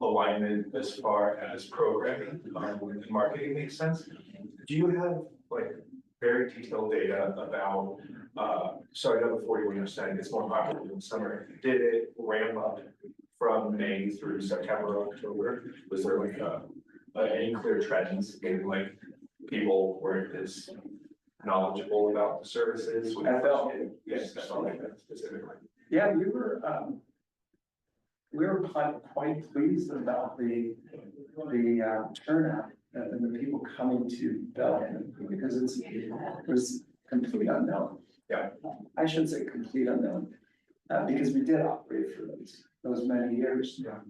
alignment as far as programming, and marketing makes sense. Do you have like very detailed data about, so I know the 41 setting is more popular in summer, did it ramp up from May through September, October? Was there like any clear trends in like people weren't as knowledgeable about the services? I felt- Yes, I saw that specifically. Yeah, we were quite pleased about the turnout and the people coming to Bellingham because it was complete unknown. Yeah. I shouldn't say complete unknown, because we did operate for those many years. Yeah.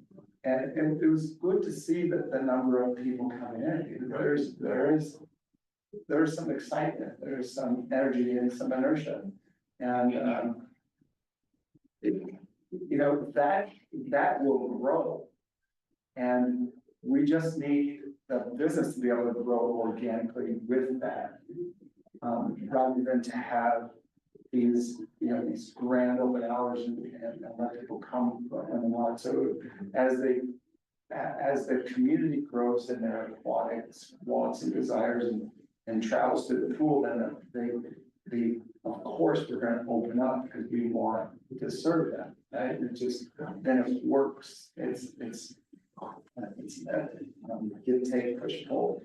And it was good to see that the number of people coming in, there is some excitement, there's some energy and some inertia. And, you know, that will grow. And we just need the business to be able to grow organically with that. Rather than to have these, you know, these grand open hours and let people come when they want. So as the community grows in their aquatics, wants and desires and travels to the pool, then of course, we're gonna open up because we want to serve them, right? It just, then it works, it's give, take, push, pull.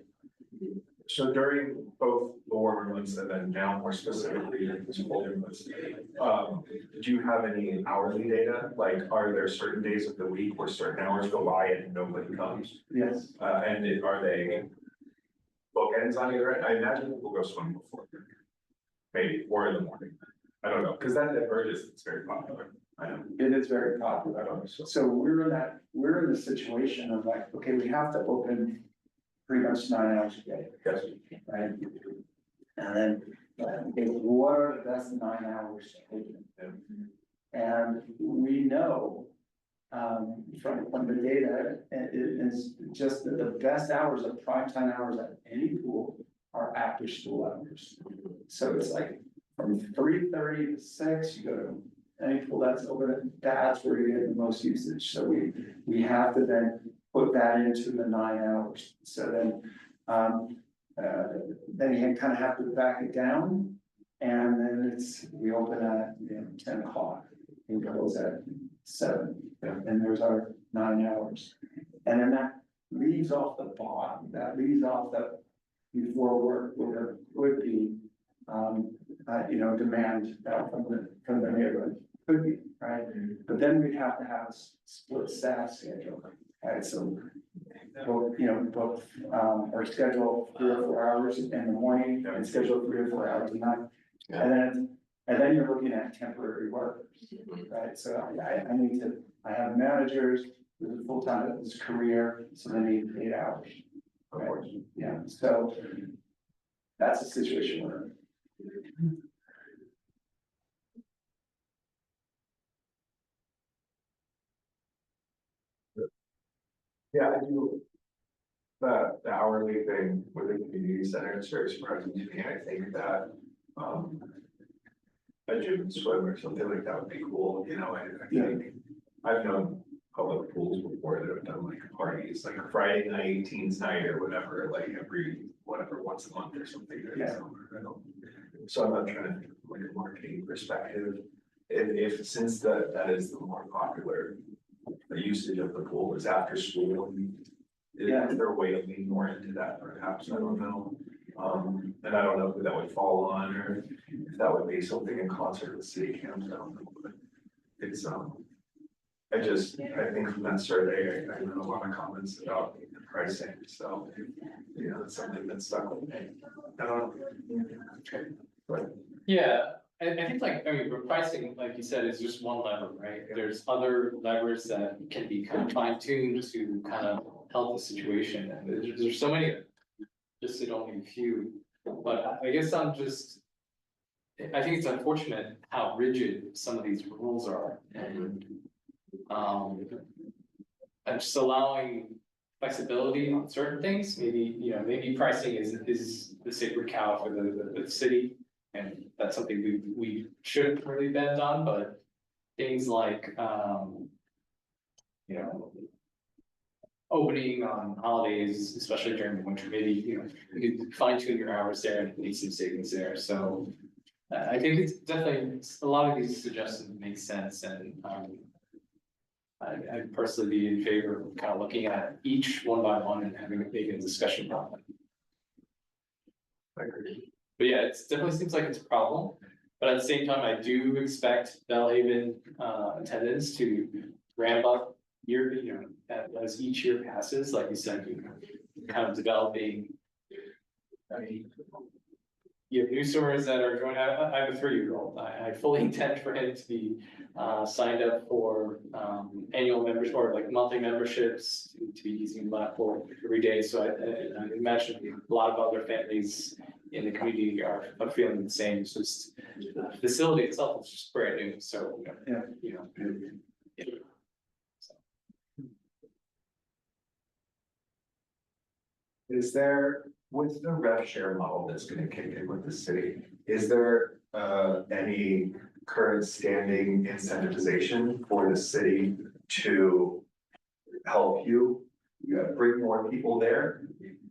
So during both the warmer months and then now more specifically this colder months, do you have any hourly data? Like, are there certain days of the week where certain hours go by and nobody comes? Yes. And are they bookends on either end? I imagine people go swimming before, maybe, or in the morning. I don't know, because that divergence is very popular. I know. It is very popular. I don't know, so. So we're in the situation of like, okay, we have to open pretty much 9 hours a day. Yes. Right? And then, okay, what are the best 9 hours to open? And we know, from the data, it is just that the best hours of prime time hours at any pool are after school hours. So it's like from 3:30 to 6, you go to any pool that's open, that's where you get the most usage. So we have to then put that into the 9 hours. So then you kind of have to back it down. And then we open at 10 o'clock and close at 7. And there's our 9 hours. And then that leaves off the bottom, that leaves off the before work where there would be, demand from the neighborhood, could be, right? But then we'd have to have a split staff schedule, right? So, both, or schedule 3 or 4 hours in the morning and schedule 3 or 4 hours at night. And then you're looking at temporary workers, right? So I have managers with a full-time at this career, so they need 8 hours. Right? Yeah, so that's the situation we're in. Yeah, I do. The hourly thing with the community center is very surprising to me. I think that, a gym and swim or something like that would be cool, I think, I've known public pools before that have done like parties, like Friday night, teens night or whatever, like once a month or something. Yeah. So I'm not trying to think from like a marketing perspective, if since that is the more popular usage of the pool is after school. Is there a way to lean more into that perhaps? I don't know. And I don't know who that would fall on or if that would be something in concert with city camps. I don't know. But it's, I think from that survey, I got a lot of comments about the pricing. So, it's something that stuck with me. I don't know. But Yeah, I think like, I mean, for pricing, like you said, is just one lever, right? There's other levers that can be kind of fine tuned to kind of help the situation, and there's so many. Just to only a few, but I guess I'm just. I think it's unfortunate how rigid some of these rules are, and. And just allowing flexibility on certain things, maybe, maybe pricing is the sacred cow for the city. And that's something we shouldn't really bend on, but things like, opening on holidays, especially during the winter, maybe, you could fine tune your hours there and make some savings there, so. I think it's definitely, a lot of these suggestions make sense, and, I'd personally be in favor of kind of looking at each one by one and having maybe a discussion about it. I agree. But yeah, it definitely seems like it's a problem, but at the same time, I do expect Bellhaven attendance to ramp up as each year passes, like you said, kind of developing. I mean, you have new swimmers that are joining. I have a 3-year-old. I fully intend for him to be signed up for annual members or like monthly memberships to be using Blackboard every day. So I imagine a lot of other families in the community are feeling the same. So it's, the facility itself is just brand new. So Yeah. Is there, with the rev share model that's gonna kick in with the city, is there any current standing incentivization for the city to help you bring more people there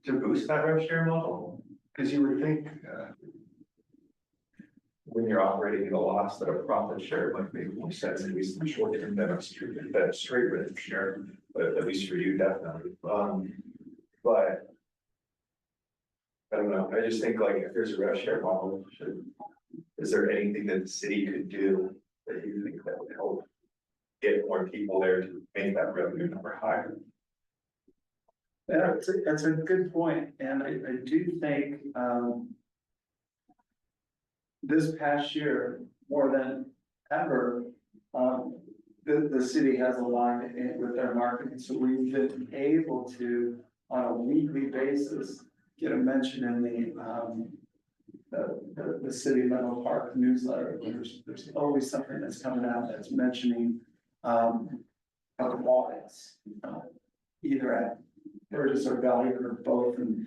to boost that rev share model? Because you would think when you're operating at a loss, that a profit share might make more sense, at least in the short term, than a straight rev share, but at least for you, definitely. But I don't know, I just think like if there's a rev share model, is there anything that the city could do that you think that would help get more people there to make that revenue number higher? Yeah, that's a good point, and I do think, this past year, more than ever, the city has aligned in with their marketing, so we've been able to, on a weekly basis, get a mention in the city Menlo Park newsletter. There's always something that's coming out that's mentioning, audits, either at Burgess or Valley or both, and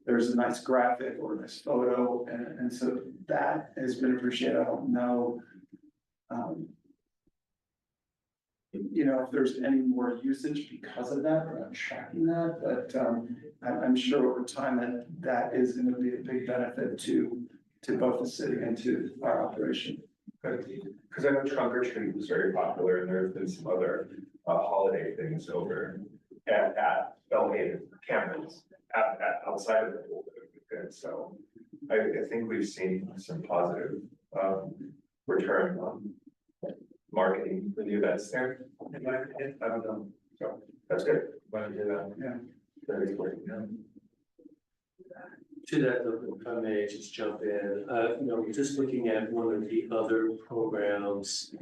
there's a nice graphic or a nice photo, and so that has been appreciated. I don't know, if there's any more usage because of that, we're not tracking that, but I'm sure over time that is gonna be a big benefit to both the city and to our operation. Because I know trunk or treat was very popular, and there's been some other holiday things over at Bellhaven campus, outside of the pool that would be good. So I think we've seen some positive return on marketing for the events there. In my opinion, I don't know, so that's good. Glad to hear that. Yeah. Very good. Yeah. To that, if I may just jump in, just looking at one of the other programs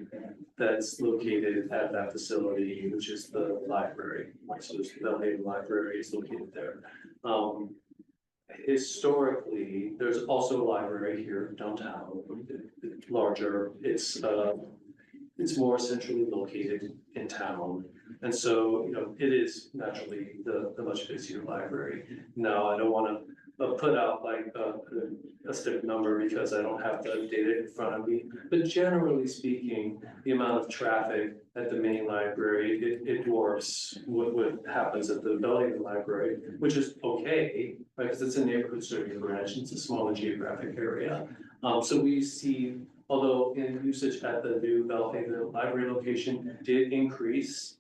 that's located at that facility, which is the library, so the Bellhaven Library is located there. Historically, there's also a library here downtown, larger, it's more centrally located in town. And so, it is naturally the much busier library. Now, I don't wanna put out like a specific number because I don't have the data in front of me. But generally speaking, the amount of traffic at the main library, it dwarfs what happens at the Bellhaven Library, which is okay, right? Because it's a neighborhood serving branch, it's a smaller geographic area. So we see, although in usage at the new Bellhaven Library location did increase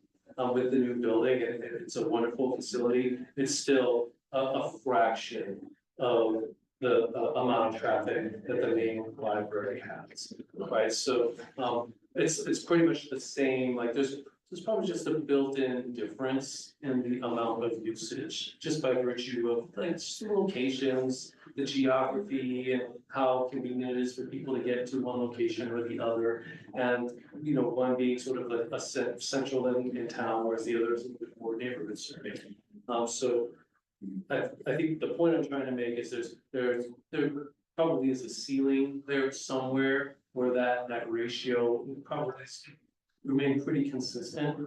with the new building, and it's a wonderful facility, it's still a fraction of the amount of traffic that the main library has, right? So it's pretty much the same, like there's There's probably just a built-in difference in the amount of usage, just by virtue of like just the locations, the geography, and how convenient it is for people to get to one location or the other. And, you know, one being sort of like a central in town, whereas the other is a bit more neighborhood serving. So I think the point I'm trying to make is there probably is a ceiling there somewhere where that ratio will probably remain pretty consistent,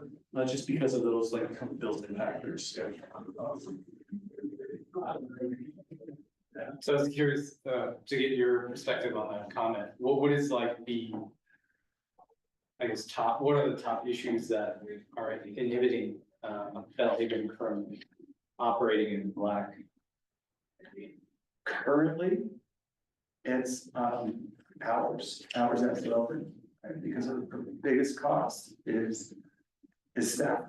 just because of those like kind of built-in factors. So I was curious, to get your perspective on that comment, what is like the, I guess, what are the top issues that are inhibiting, Bellhaven from operating in black? Currently, it's hours as it's open, right? Because of the biggest cost is staff.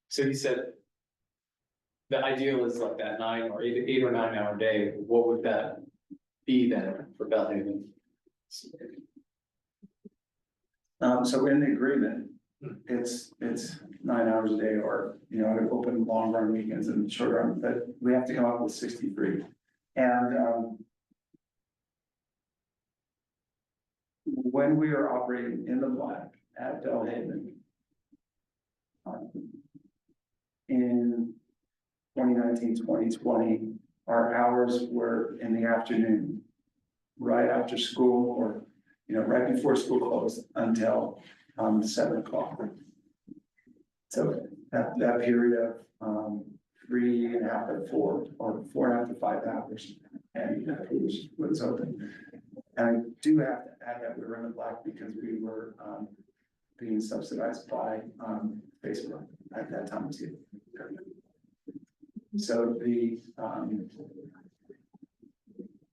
So you said the ideal is like that 9 or 8 or 9 hour day. What would that be then for Bellhaven? So in the agreement, it's 9 hours a day, or, you know, it open long run weekends and short run, but we have to come up with 63. And when we are operating in the black at Bellhaven, in 2019, 2020, our hours were in the afternoon, right after school, or, you know, right before school closed until 7 o'clock. So that period of 3.5 to 4, or 4.5 to 5 hours, and it was open. And I do have to add that we were in the black because we were being subsidized by Facebook at that time too. So the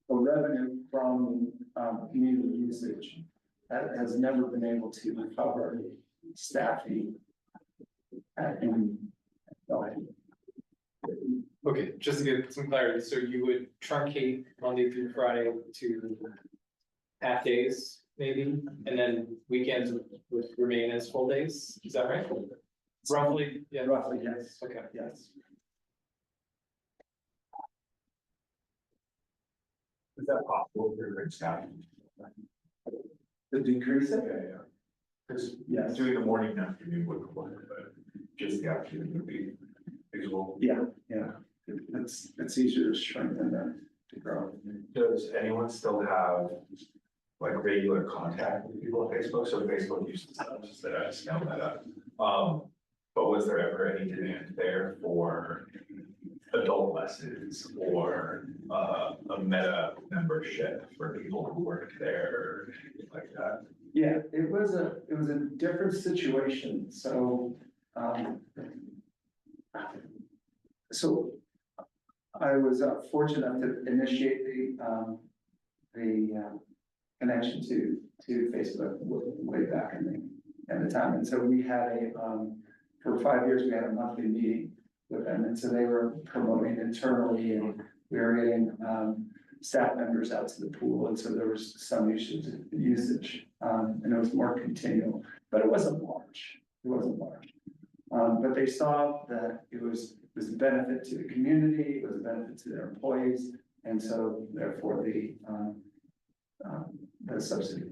revenue from community usage has never been able to recover staffing in Bellhaven. Okay, just to get some clarity, so you would truncate Monday through Friday to half days, maybe, and then weekends would remain as full days, is that right? Roughly, yeah. Roughly, yes. Okay. Yes. Is that possible for your staff? The decrease it? Yeah. Because Yes. doing the morning and afternoon would work, but just the afternoon would be feasible. Yeah. It's easier to shrink than to grow. Does anyone still have like regular contact with people on Facebook? So Facebook used to stuff, just that I just know that up. But was there ever any demand there for adult lessons or a Meta membership for people who work there or anything like that? Yeah, it was a different situation, so, I was fortunate enough to initiate the connection to Facebook way back in the time, and so we had for 5 years, we had a monthly meeting with them, and so they were promoting internally, and we were getting staff members out to the pool, and so there was some usage, and it was more continual, but it wasn't large. But they saw that it was a benefit to the community, it was a benefit to their employees, and so therefore the subsidy.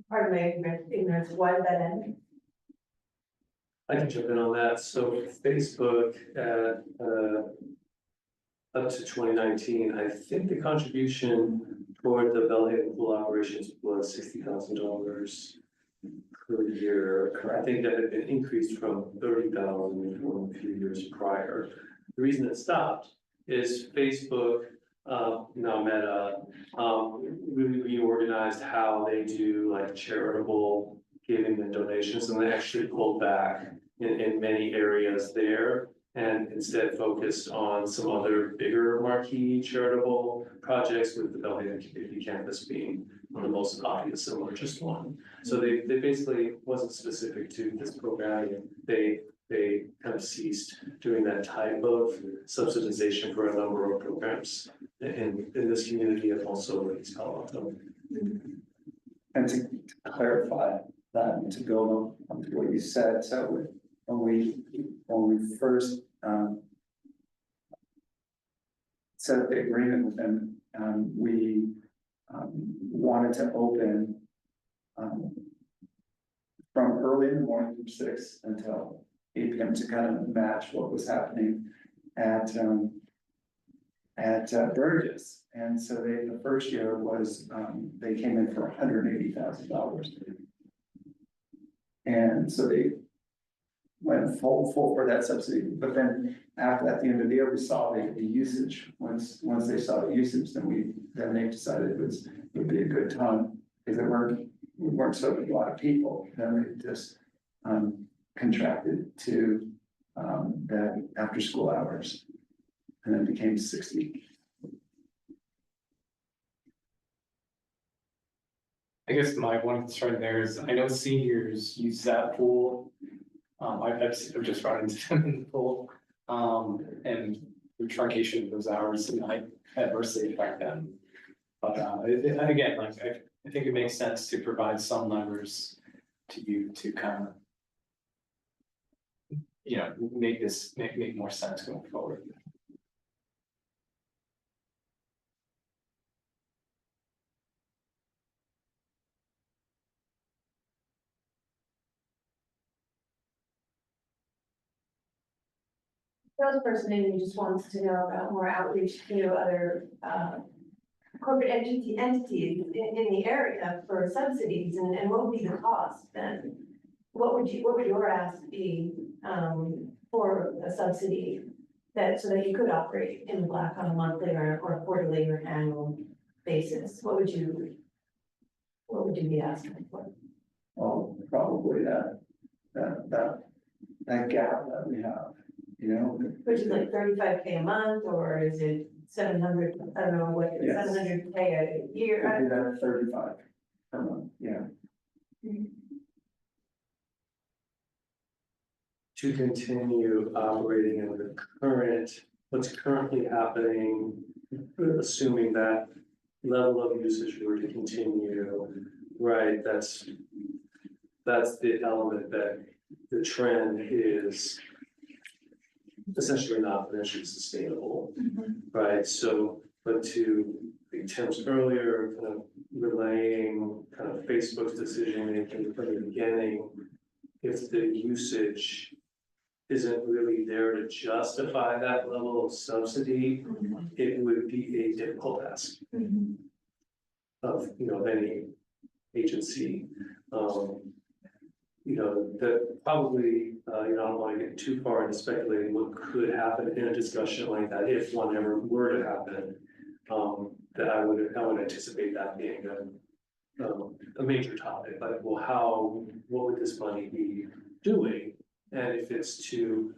Pardon my ignorance, why did that end? I can jump in on that. So Facebook up to 2019, I think the contribution toward the Bellhaven pool operations was $60,000 per year. I think that had been increased from 30,000 from a few years prior. The reason it stopped is Facebook, now Meta, really reorganized how they do like charitable giving and donations, and they actually pulled back in many areas there, and instead focused on some other bigger marquee charitable projects, with the Bellhaven Community Campus being one of the most obvious and largest one. So they basically wasn't specific to this program. They kind of ceased doing that type of subsidization for a number of programs in this community and also in East Palo Alto. And to clarify that and to build on what you said, so when we first, set up the agreement with them, we, wanted to open, from early in the morning from 6 until 8 p.m. to kind of match what was happening at Burgess. And so the first year was, they came in for $180,000. And so they went full for that subsidy, but then after that, at the end of the year, we saw the usage, once they saw the usage, then they decided it would be a good time, because we weren't serving a lot of people, then they just, contracted to, that after school hours. And then became 60. I guess my one concern there is, I know seniors use that pool. I've just run into them in the pool, and the truncation of those hours might adversely affect them. But, again, like, I think it makes sense to provide some levers to you to kind of, you know, make more sense going forward. Salesperson maybe just wants to know about more outreach to other, corporate entities in the area for subsidies, and what would be the cost then? What would your ask be, for a subsidy so that you could operate in the black on a monthly or quarterly or annual basis? What would you be asking for? Well, probably that gap that we have, you know? Which is like 35K a month, or is it 700, I don't know, what, Yes. 700K a year? It'd be that 35 per month, yeah. To continue operating in the what's currently happening, assuming that level of usage were to continue, right, that's the element that the trend is essentially not financially sustainable, right? So, but to Tim's earlier kind of relaying kind of Facebook's decision making from the beginning, if the usage isn't really there to justify that level of subsidy, it would be a difficult ask of, you know, any agency. You know, that probably, you know, I don't want to get too far into speculating what could happen in a discussion like that, if one ever were to happen. That I would anticipate that being a major topic, like, well, what would this money be doing? And if it's to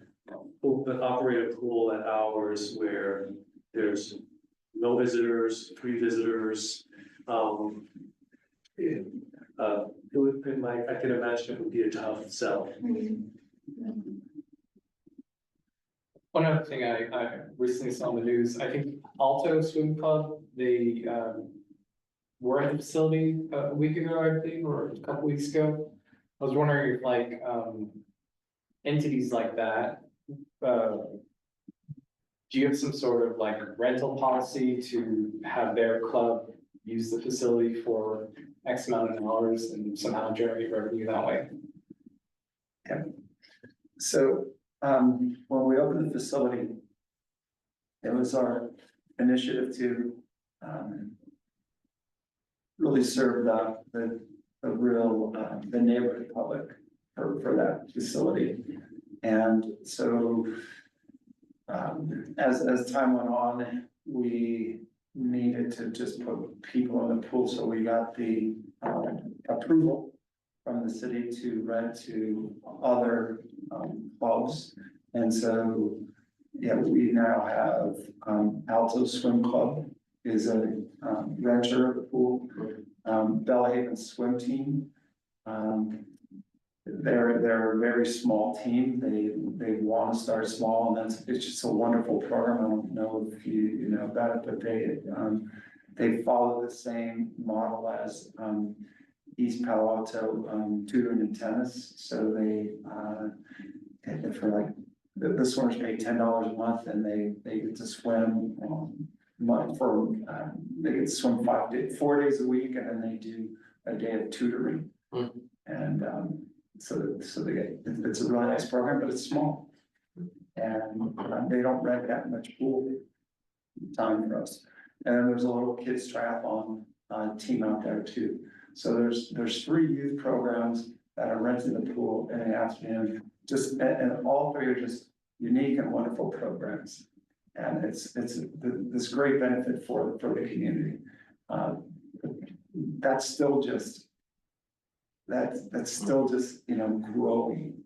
operate a pool at hours where there's no visitors, 3 visitors, I can imagine it would be a tough sell. One other thing I recently saw in the news, I think Alto Swim Club, they were at the facility a week ago, I think, or a couple weeks ago. I was wondering if, like, entities like that, do you have some sort of like rental policy to have their club use the facility for X amount of hours and somehow generate revenue that way? So, when we opened the facility, it was our initiative to, really serve the real, the neighborhood public for that facility. And so, as time went on, we needed to just put people in the pool, so we got the, approval from the city to rent to other, clubs. And so, yeah, we now have, Alto Swim Club is a, renter of the pool. Bellhaven Swim Team, they're a very small team. They want to start small, and it's just a wonderful program. I don't know if you know about it, but they follow the same model as East Palo Alto, tutoring and tennis, so they, and for like, the swimmers pay $10 a month and they get to swim, they get to swim 4 days a week and then they do a day of tutoring. Hmm. And, so they get, it's a really nice program, but it's small. And they don't rent that much pool time for us. And then there's a little kids triathlon team out there too. So there's 3 youth programs that are renting the pool in the afternoon. Just, and all 3 are just unique and wonderful programs. And it's this great benefit for the community. That's still just, that's still just, you know, growing.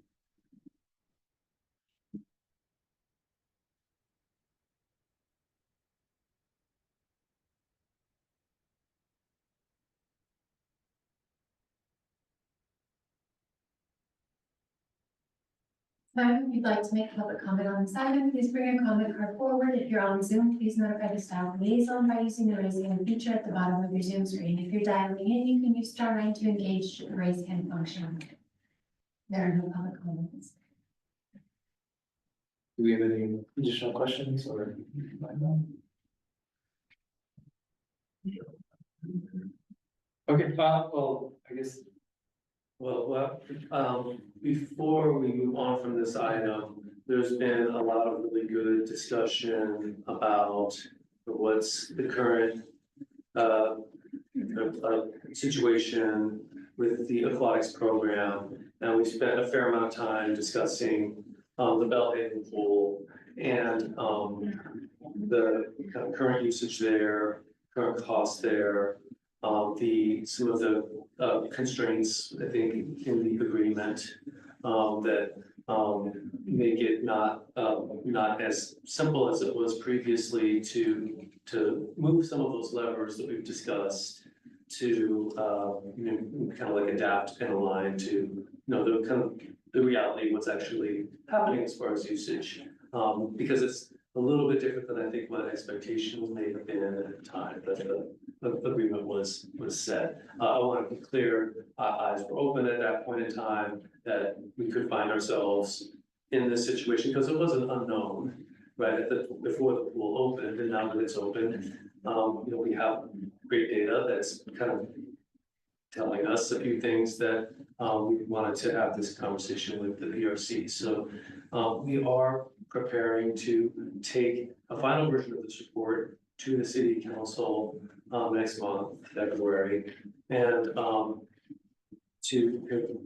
If you'd like to make public comment on this item, please bring your comment card forward. If you're on Zoom, please notify the staff liaison by using the raise hand feature at the bottom of your Zoom screen. If you're dialing in, you can use *9 to engage the raise hand function. There are no public comments. Do we have any additional questions or? Okay, well, I guess. Before we move on from this item, there's been a lot of really good discussion about what's the current situation with the aquatics program. And we spent a fair amount of time discussing the Bellhaven pool and the kind of current usage there, current costs there, some of the constraints, I think, in the agreement that make it not as simple as it was previously to move some of those levers that we've discussed to kind of like adapt and align to the kind of the reality, what's actually happening as far as usage, because it's a little bit different than I think what expectations may have been at the time that the agreement was set. I want to be clear, eyes were open at that point in time that we could find ourselves in this situation because it was an unknown, right? Before the pool opened, and now that it's open, we have great data that's kind of telling us a few things that we wanted to have this conversation with the PRC. So we are preparing to take a final version of this report to the city council next month, February, and to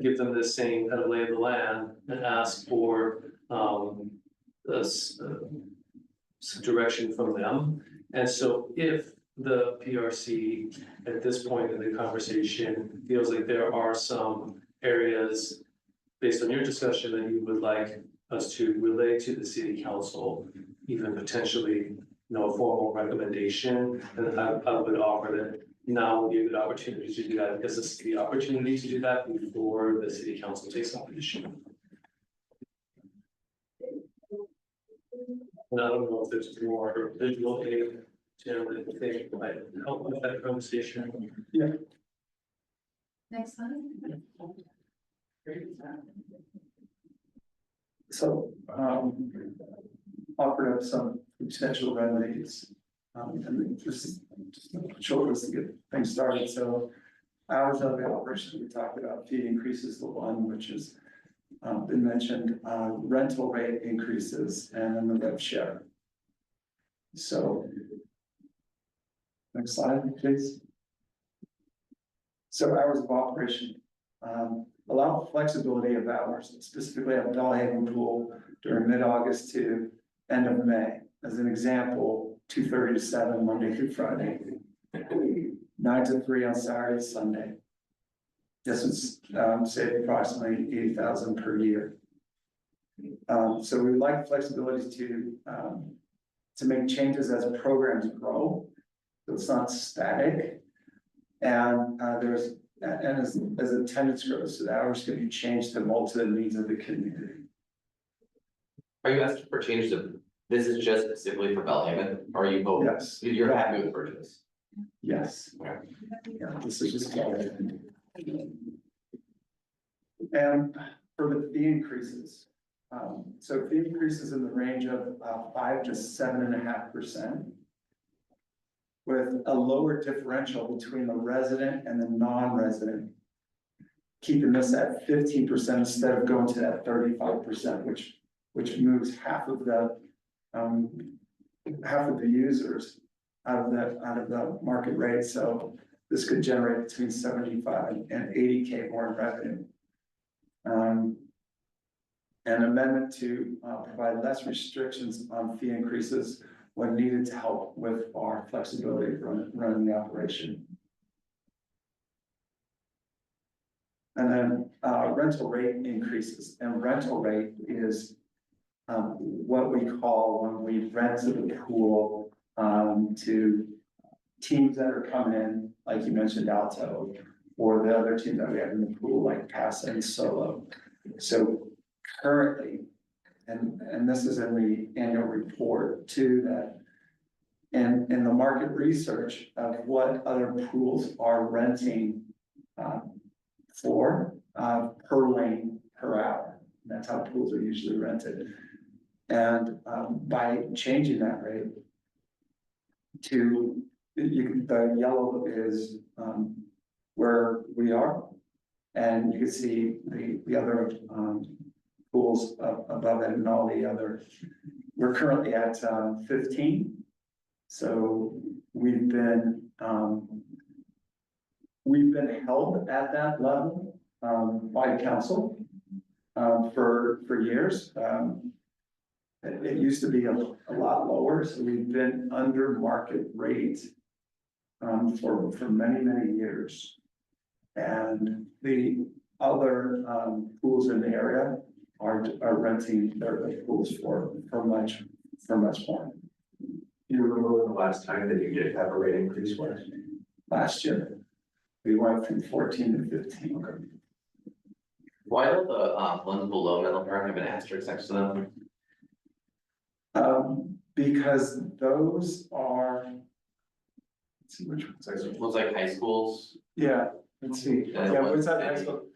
give them the same kind of lay of the land and ask for some direction from them. And so if the PRC at this point in the conversation feels like there are some areas based on your discussion that you would like us to relay to the city council, even potentially, a formal recommendation, and I would offer that now would be a good opportunity to do that because this is the opportunity to do that before the city council takes on the issue. And I don't know if there's more visual aid to think might help with that conversation. Yeah. Next slide. So, offered up some potential remedies. And just short list to get things started. So hours of the operation, we talked about fee increases, the one which has been mentioned, rental rate increases and then the rev share. So next slide, please. So hours of operation, allow flexibility of hours, specifically at Bellhaven Pool during mid-August to end of May. As an example, 2:30 to 7, Monday through Friday, 9 to 3 on Saturday, Sunday. This would save approximately $80,000 per year. So we would like flexibility to make changes as programs grow, so it's not static. And as attendance grows, so the hours can be changed to mold to the needs of the community. Are you asking for changes of, this is just specifically for Bellhaven, or are you hoping? Yes. You're happy with purchase? Yes. Okay. Yeah, this is just. And for the fee increases, so fee increases in the range of 5 to 7.5%. With a lower differential between the resident and the non-resident. Keeping this at 15% instead of going to that 35%, which moves half of the users out of the market rate. So this could generate between 75 and 80K more in revenue. An amendment to provide less restrictions on fee increases when needed to help with our flexibility running the operation. And then rental rate increases, and rental rate is what we call when we rent the pool to teams that are coming in, like you mentioned, Alto, or the other teams that we have in the pool, like Casa and Solo. So currently, and this is in the annual report too, that in the market research of what other pools are renting for per lane per hour. That's how pools are usually rented. And by changing that rate to the yellow is where we are, and you can see the other pools above it and all the other. We're currently at 15. So we've been held at that level by council for years. It used to be a lot lower, so we've been under market rate for many years. And the other pools in the area are renting their pools for much more. You remember the last time that you did have a rate increase was? Last year, we went from 14 to 15. Okay. Why don't the ones below Menlo Park have an asterisk next to them? Because those are. Let's see which ones. Looks like high schools. Yeah, let's see. And Yeah, what's what's that? the- High school?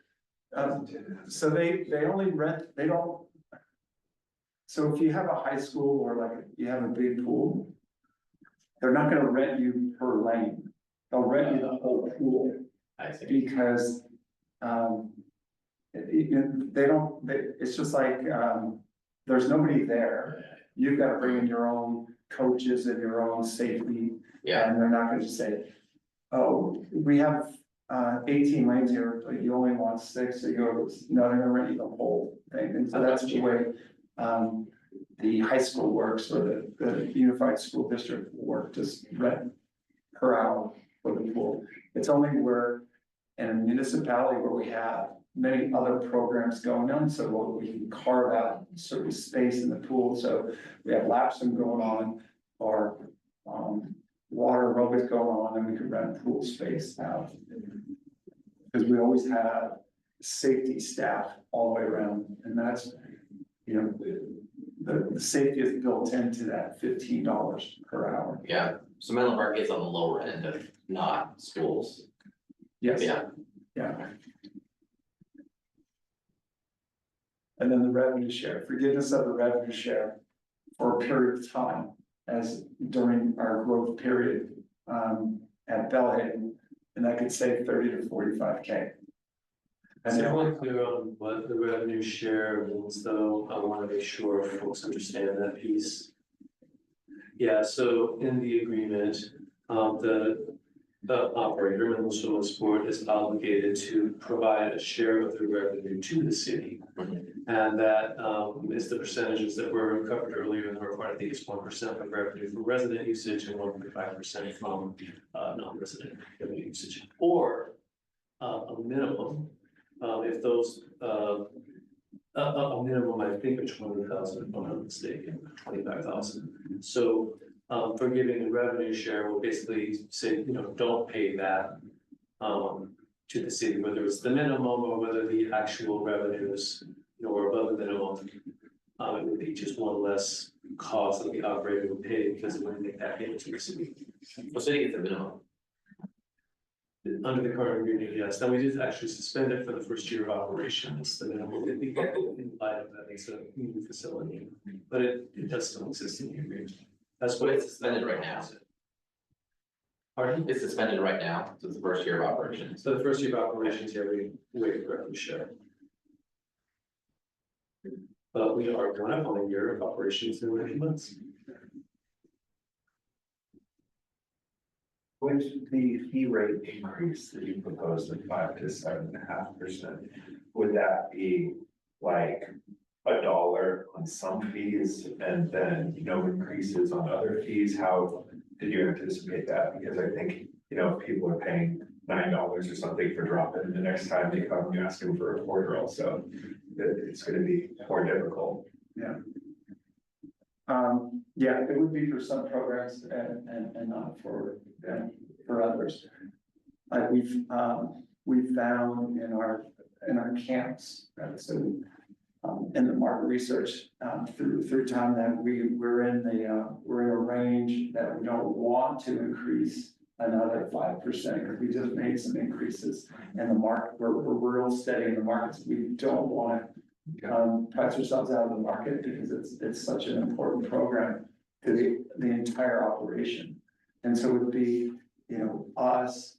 So they only rent, they don't. So if you have a high school or like you have a big pool, they're not gonna rent you per lane. They'll rent you the whole pool I see. because it's just like, there's nobody there. You've got to bring in your own coaches and your own safety. Yeah, And they're not gonna just say, oh, we have 18 lanes here, but you only want 6, so you go, no, they're gonna rent you the whole thing. And so that's the way the high school works, or the unified school district work, just rent per hour for the pool. It's only where in a municipality where we have many other programs going on, so we can carve out certain space in the pool. So we have lap swim going on, or water aerobics going on, and we can rent pool space out. Because we always have safety staff all the way around, and that's, you know, the safety is built into that $15 per hour. yeah. So Menlo Park is on the lower end of not schools. Yes. Yeah, Yeah. And then the revenue share, forgiveness of the revenue share for a period of time, as during our growth period at Bellhaven, and that could save 30 to 45K. So I'm not clear on what the revenue share means, though. I want to make sure folks understand that piece. Yeah, so in the agreement, the operator, Menlo Swimming Sport, is obligated to provide a share of the revenue to the city. And that is the percentages that were covered earlier in the report. I think it's 1% of revenue from resident usage and 1.5% from non-resident revenue usage, or a minimum. If those, a minimum, I think, of 20,000, if I'm not mistaken, 25,000. So, for giving the revenue share, we'll basically say, you know, don't pay that to the city, whether it's the minimum or whether the actual revenues, you know, are above the minimum. It would be just one less costs that the operator will pay because when they make that payment to the city. The city gets a minimum. Under the current agreement, yes, then we did actually suspend it for the first year of operations, the minimum would be in light of that, it's a new facility, but it does still exist in the agreement. That's But what it's suspended right now. Pardon? It's suspended right now, so it's the first year of operations. So the first year of operations, yeah, we waive revenue share. But we are going up on a year of operations in 9 months. Would the fee rate increase that you proposed of 5 to 7.5%, would that be like $1 on some fees and then no increases on other fees? How did you anticipate that? Because I think, if people are paying $9 or something for drop-in, and the next time they come, you ask them for a quarter also, it's gonna be more difficult. Yeah, it would be for some programs and not for others. Like we've found in our camps, so in the market research, through time that we're in a range that we don't want to increase another 5%, because we just made some increases in the market. We're real steady in the markets. We don't want to price ourselves out of the market because it's such an important program to the entire operation. And so it would be, us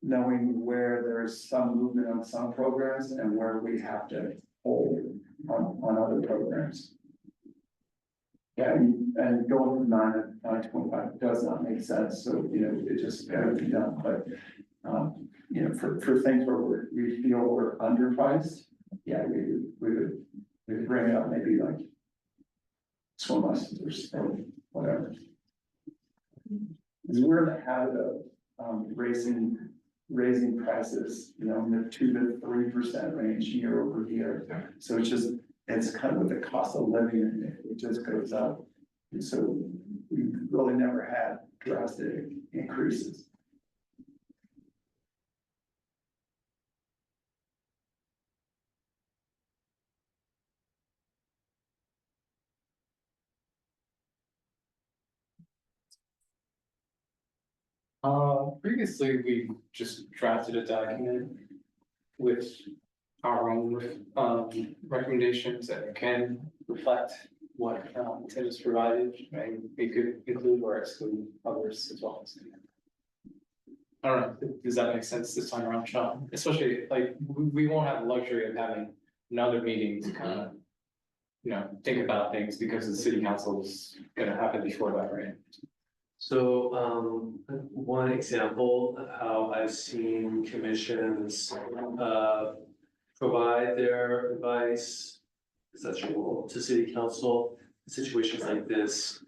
knowing where there's some movement on some programs and where we have to hold on other programs. Yeah, and going from 9 to 9.25 does not make sense, so, it just gotta be done, but, for things where we feel we're underpriced, yeah, we would bring it up maybe like swim lessons or whatever. Because we're in the habit of, raising prices, in the 2 to 3% range year over year, so it's kind of with the cost of living, and it just goes up. And so we really never had drastic increases. Previously, we just drafted a document with our own recommendations that can reflect what Tim has provided, right? We could include or exclude others as well. I don't know, does that make sense this time around, Sean? Especially like, we won't have the luxury of having another meeting to kind of, think about things because the city council is gonna happen before that, right? So, one example of how I've seen commissions, provide their advice, conceptual to city council, in situations like this,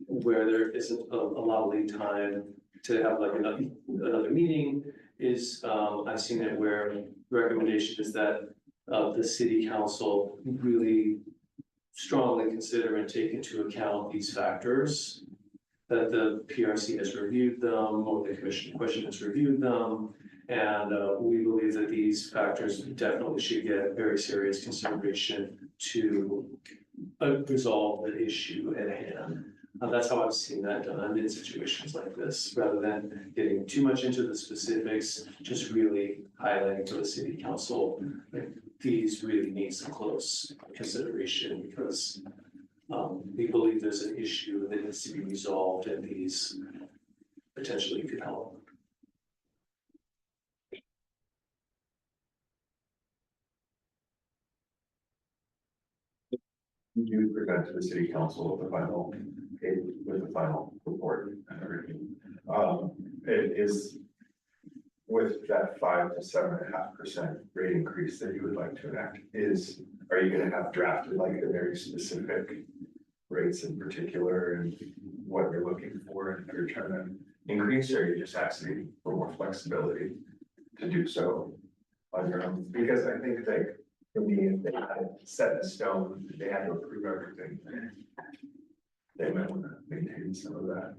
where there isn't a lot of lead time to have like another meeting, is, I've seen it where the recommendation is that the city council really strongly consider and take into account these factors, that the PRC has reviewed them, or the question has reviewed them. And we believe that these factors definitely should get very serious consideration to resolve the issue at hand. That's how I've seen that done in situations like this, rather than getting too much into the specifics, just really highlighting to the city council that these really need some close consideration, because we believe there's an issue that needs to be resolved, and these potentially could help. You present to the city council with the final report and everything. It is with that 5 to 7.5% rate increase that you would like to enact, are you gonna have drafted like a very specific rates in particular and what you're looking for, and you're trying to increase, or are you just asking for more flexibility to do so on your own? Because I think like, for me, if they had it set in stone, they had to approve everything, they might want to maintain some of that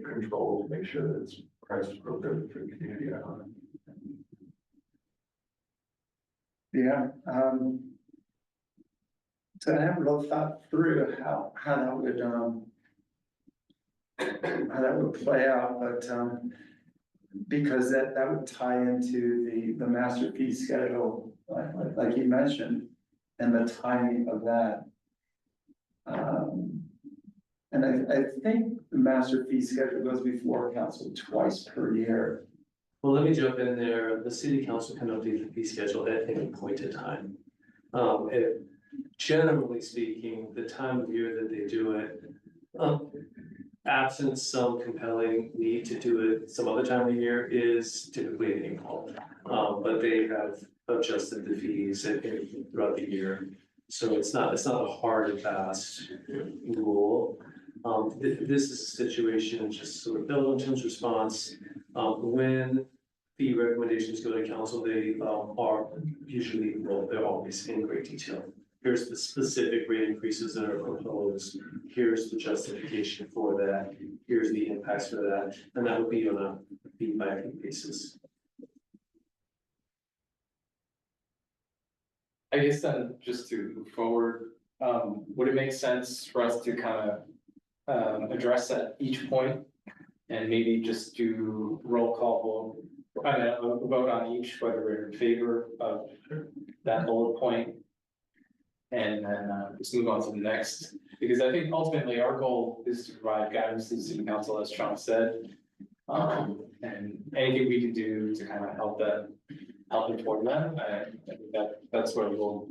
control to make sure that it's priced appropriately for the community. Yeah, So I haven't really thought through how that would play out, but, because that would tie into the master fee schedule, like you mentioned, and the timing of that. And I think the master fee schedule goes before council twice per year. Well, let me jump in there. The city council can update the fee schedule at any point in time. Generally speaking, the time of year that they do it, absent some compelling need to do it some other time of year is typically in April. But they have adjusted the fees throughout the year. So it's not a hard and fast rule. This is a situation, just sort of Bill-Clinton's response, when the recommendations go to council, they are usually, well, they're always in great detail. Here's the specific rate increases that are proposed, here's the justification for that, here's the impacts for that, and that would be on a feed by feed basis. I guess then, just to move forward, would it make sense for us to kind of address at each point? And maybe just do roll call vote on each, whether we're in favor of that bullet point. And then just move on to the next, because I think ultimately our goal is to provide guidance to the city council, as Sean said. And anything we can do to kind of help inform them, I think that's where we'll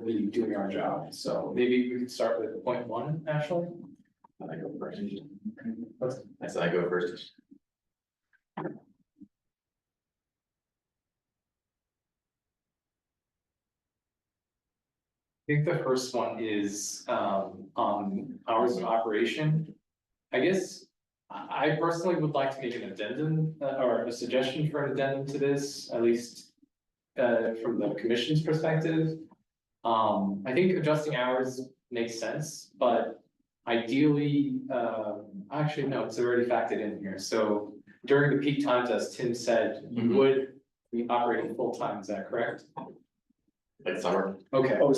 be doing our job. So maybe we could start with point one, Ashley. I go first. I said I go first. I think the first one is on hours of operation. I guess I personally would like to make an addendum or a suggestion for an addendum to this, at least from the commission's perspective. I think adjusting hours makes sense, but ideally, actually, no, it's already factored in here. So during the peak times, as Tim said, you would be operating full time, is that correct? Like summer. Okay. Oh,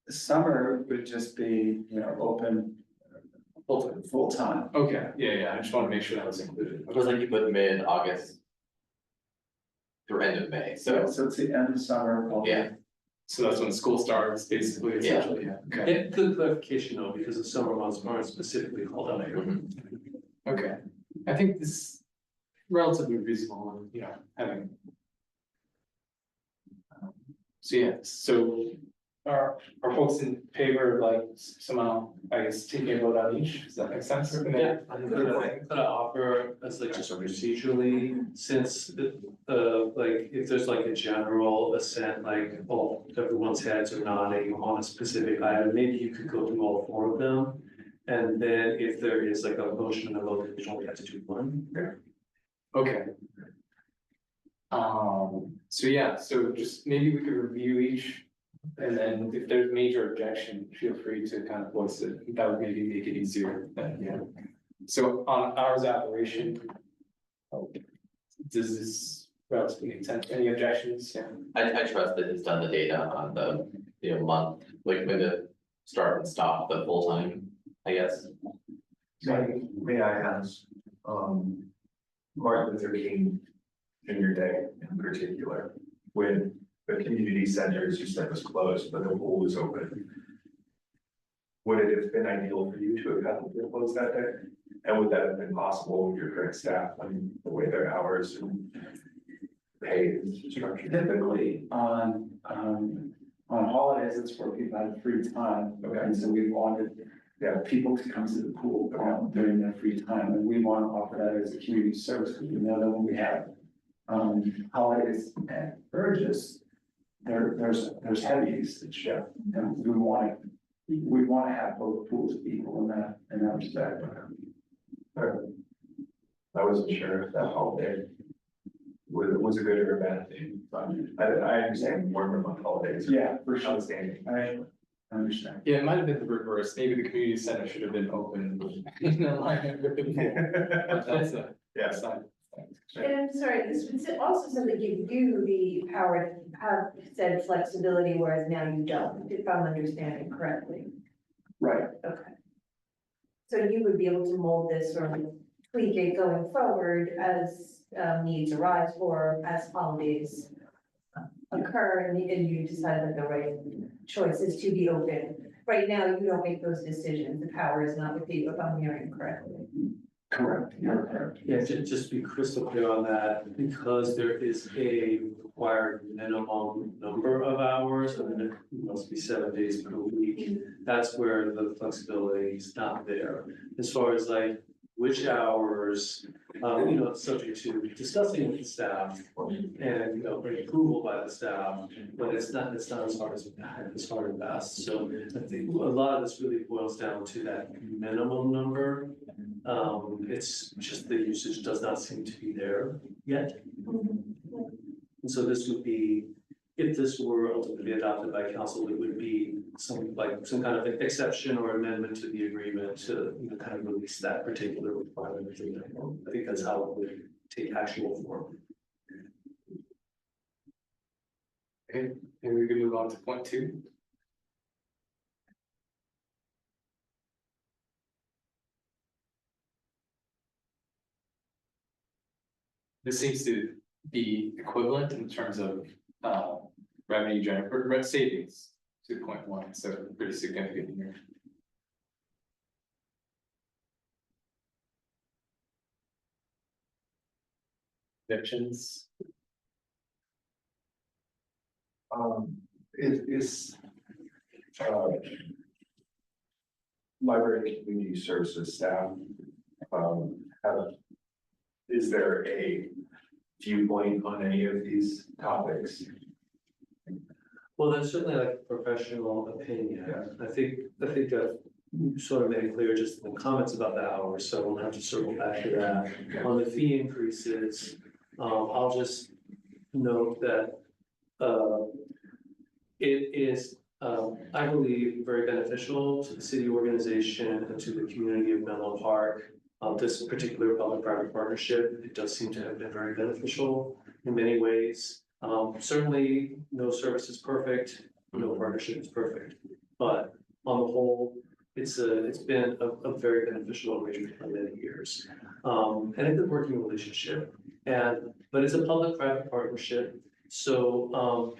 summer would just be, open full time. Okay, yeah, I just want to make sure that was included. It was like you put mid-August through end of May, So so, it's the end of summer. yeah. So that's when school starts, basically, essentially, yeah, okay, And good clarification though, because the summer months aren't specifically called out here. okay. I think this is relatively reasonable, and, having. So, yeah, so are folks in favor of like somehow, I guess, taking a vote on each, does that make sense? Yeah, I'm gonna offer as like just procedurally, since like, if there's like a general assent, like, oh, everyone's heads are nodding on a specific item, maybe you could go through all four of them. And then if there is like a motion and a vote, you only have to do one. Okay. So yeah, so just maybe we could review each. And then if there's major objection, feel free to kind of voice it, that would maybe make it easier, then, yeah. So on hours of operation. Does this relatively make sense, any objections, yeah? I trust that it's done the data on the, month, like when to start and stop the full time, I guess. May I ask, Martin Luther King Junior Day in particular, when the community center, as you said, was closed, but the pool was open. Would it have been ideal for you to have had the pool closed that day? And would that have been possible with your current staff, the way their hours and pay is structured? Typically on holidays, it's where people have free time. Okay. And so we wanted, people to come to the pool during their free time, and we want to offer that as a community service, because we know that when we have holidays and Burgess, there's heavy usage. Yeah. And we want to have both pools equal in that respect. I wasn't sure if that holiday was a good or a bad thing, but I understand warmer month holidays. Yeah, for sure. Outstanding. I understand. Yeah, it might have been the reverse, maybe the community center should have been open in alignment with the pool. But that's a Yeah. side And I'm sorry, this would also simply give you the power to have said flexibility, whereas now you don't, if I'm understanding correctly. Right. Okay. So you would be able to mold this or tweak it going forward as needs arise or as holidays occur and you decide that the right choice is to be open. Right now, you don't make those decisions. The power is not with you, if I'm hearing correctly. Correct, you're correct. Yeah, just be crystal clear on that, because there is a required minimum number of hours, and it must be 7 days per week. That's where the flexibility is not there. As far as like which hours, subject to discussing with the staff and, approval by the staff, but it's not as hard as fast. So I think a lot of this really boils down to that minimum number. It's just the usage does not seem to be there yet. And so this would be, if this were ultimately adopted by council, it would be some kind of exception or amendment to the agreement to, kind of release that particular requirement. I think that's how it would take actual form. Okay, and we can move on to point 2. This seems to be equivalent in terms of revenue rent savings, 2.1, so pretty significant here. Objections? Is library and community services staff, is there a viewpoint on any of these topics? Well, that's certainly like a professional opinion. I think I've sort of made it clear just in the comments about the hours, so we'll have to circle back to that. On the fee increases, I'll just note that it is, I believe, very beneficial to the city organization and to the community of Menlo Park. This particular public-private partnership, it does seem to have been very beneficial in many ways. Certainly, no service is perfect, no partnership is perfect, but on the whole, it's been a very beneficial arrangement for many years. And a good working relationship, but it's a public-private partnership, so,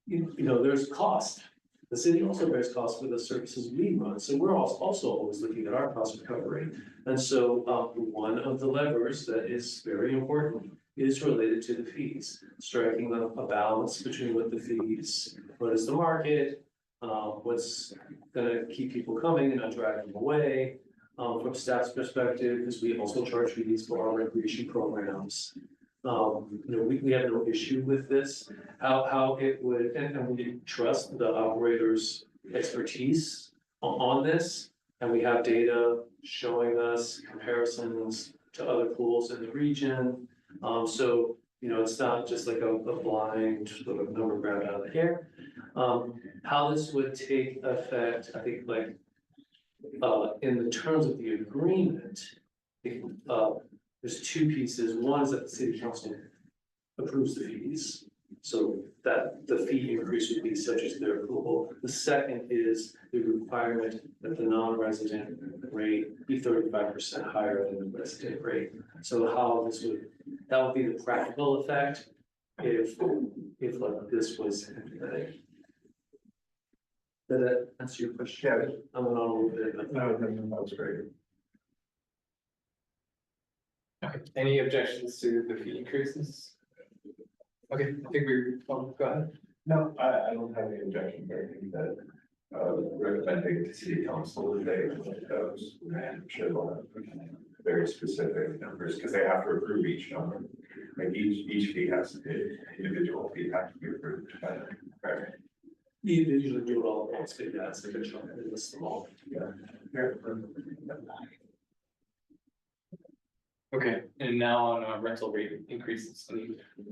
there's cost. The city also bears costs for the services we run, so we're also always looking at our cost recovery. And so, one of the levers that is very important is related to the fees, striking a balance between what the fees, what is the market, what's gonna keep people coming and not drag them away. From staff's perspective, because we also charge fees for our recreation programs. We have no issue with this, how it would, and we trust the operator's expertise on this. And we have data showing us comparisons to other pools in the region. So, it's not just like a blind sort of number grabbed out of the air. How this would take effect, I think in the terms of the agreement, there's 2 pieces. One is that the city council approves the fees, so that the fee increase would be subject to their approval. The second is the requirement that the non-resident rate be 35% higher than the resident rate. So that would be the practical effect if like this was implemented. Did that answer your question? Yeah. I'm on a little bit, but No, that was great. Okay, any objections to the fee increases? Okay, I think go ahead. No, I don't have any objection, but I think that, recommending to city council that they look those and should very specific numbers, because they have to approve each number. Like each fee has, individual fee has to be approved by them, right? you usually do it all at once, maybe that's a good shot, it lists them all. Okay, and now on rental rate increases,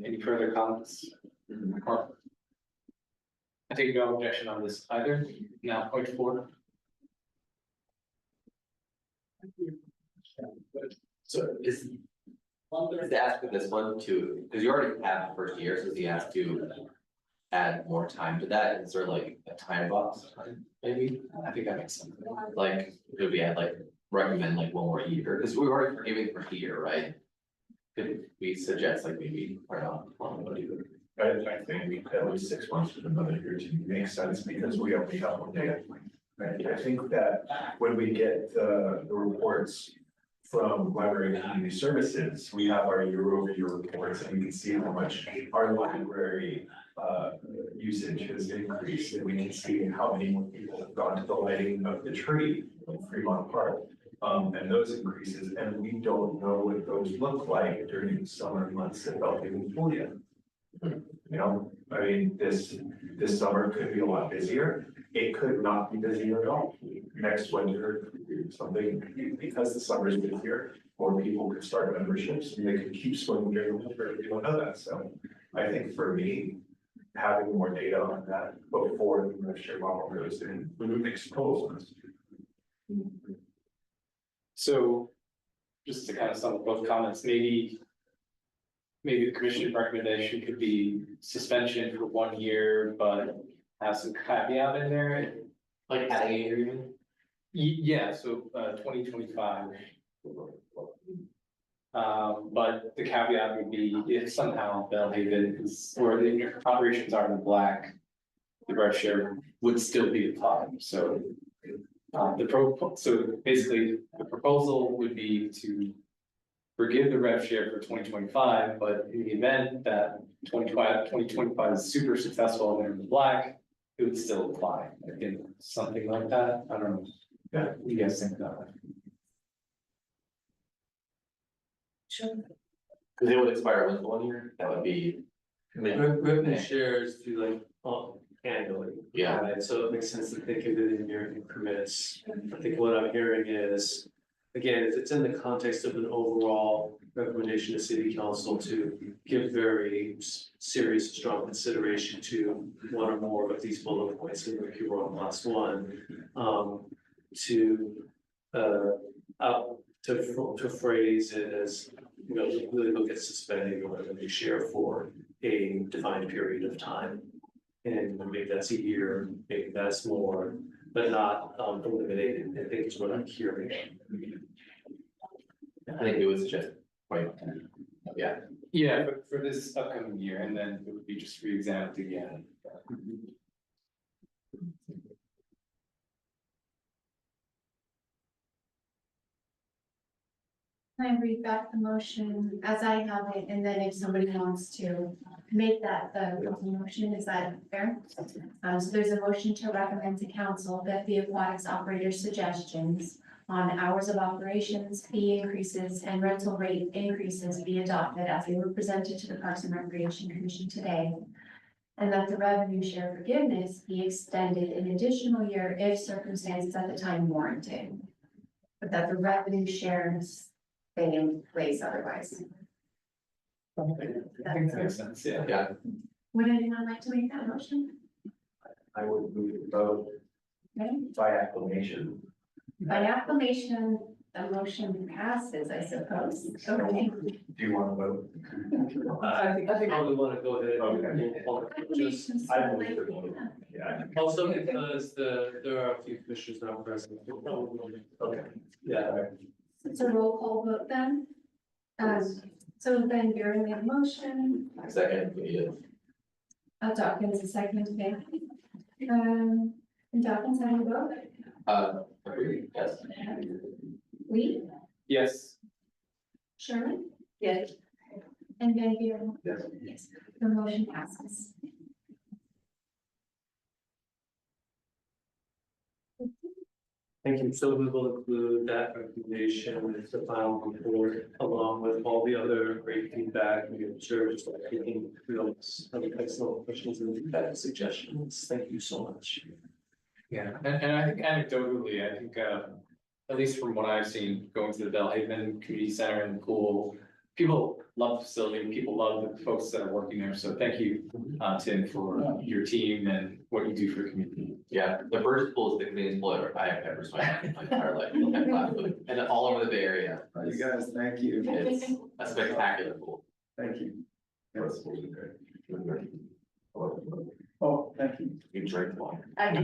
any further comments? Or- I take no objection on this either. Now, point 4. So Is the ask for this one too, because you already have the first year, so is he asked to add more time to that? Is there like a time box? Maybe, I think that makes sense. like, could we add like, recommend like one more year, because we were already forgiving for a year, right? Could we suggest like maybe, or not, what do you? I think at least 6 months with another year to make sense because we only have one data point. Right, I think that when we get the reports from library and community services, we have our year-over-year reports and we can see how much our library usage has increased, and we can see how many more people have gone to the lighting of the tree in Fremont Park. And those increases, and we don't know what those look like during the summer months at Belhaven Pool yet. You know, I mean, this summer could be a lot busier. It could not be busier at all. Next winter, something, because the summer is busier, more people could start memberships and they could keep swimming during the winter. We don't know that. So I think for me, having more data on that before the membership model goes in makes total sense. So, just to kind of sum up both comments, maybe the commission's recommendation could be suspension for 1 year, but have some caveat in there. Like adding a year even? Yeah, so 2025. But the caveat would be if somehow Belhaven is, or the operations are in black, the rev share would still be applied, so. So basically, the proposal would be to forgive the rev share for 2025, but in the event that 2025 is super successful and they're in the black, it would still apply. I think something like that. I don't know. Yeah, you guys think about it. Sure. Because it would expire with 1 year, that would be. Revenue shares do like, annually. Yeah. Right, so it makes sense to think of it in your increments. I think what I'm hearing is, again, if it's in the context of an overall recommendation to city council to give very serious, strong consideration to one or more of these bullet points in Ricky Roy last one, to phrase it as, you know, really look at suspending your revenue share for a defined period of time. And maybe that's a year, maybe that's more, but not eliminated, I think is what I'm hearing. I think it would suggest, right, yeah. Yeah, but for this upcoming year, and then it would be just re-examined again. Can I read back the motion as I have it, and then if somebody wants to make that the motion, is that fair? So there's a motion to recommend to council that the aquatics operator suggestions on hours of operations, fee increases, and rental rate increases be adopted as they were presented to the Parks and Recreation Commission today. And that the revenue share forgiveness be extended an additional year if circumstances at the time warranted. But that the revenue shares stay in place otherwise. I think that makes sense, yeah. Yeah, Would anyone like to make that motion? I would move to vote Okay. by acclamation. By acclamation, the motion passes, I suppose. Okay. Do you want to vote? I think I would want to go ahead and just Acclamation's I so move late. to vote. Yeah. also because there are a few commissioners not present. Okay. Yeah. It's a roll call vote then. So then Buren made a motion, second, yeah. Dawkins a second, okay. And Dawkins, how do you vote? Agreed, yes. Lee, Yes, Sherman, Yes. and Van Buren. Yes. Yes, the motion passes. Thank you. So we will include that recommendation with the final report along with all the other great feedback. I'm sure just like taking real excellent questions and feedback and suggestions. Thank you so much. yeah, and I think anecdotally, I think, at least from what I've seen, going to the Belhaven Community Center and the pool, people love the facility, people love the folks that are working there, so thank you, Tim, for your team and what you do for the community. Yeah, the Burgess Pool is the cleanest pool I have ever swam in my entire life, and all over the Bay Area. You guys, thank you. It's a spectacular pool. Thank you. First of all, okay. Oh, thank you. You drink water. Yeah.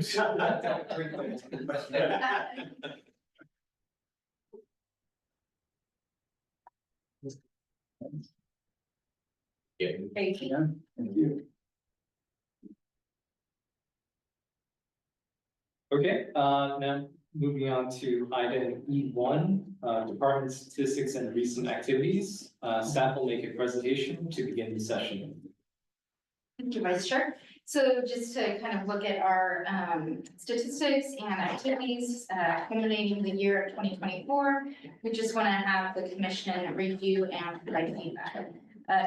Thank you. Yeah, thank you. Okay, now moving on to item E1, department statistics and recent activities. Staff will make a presentation to begin the session. Thank you, Vice Chair. So just to kind of look at our statistics and activities culminating the year of 2024, we just want to have the commission review and provide feedback.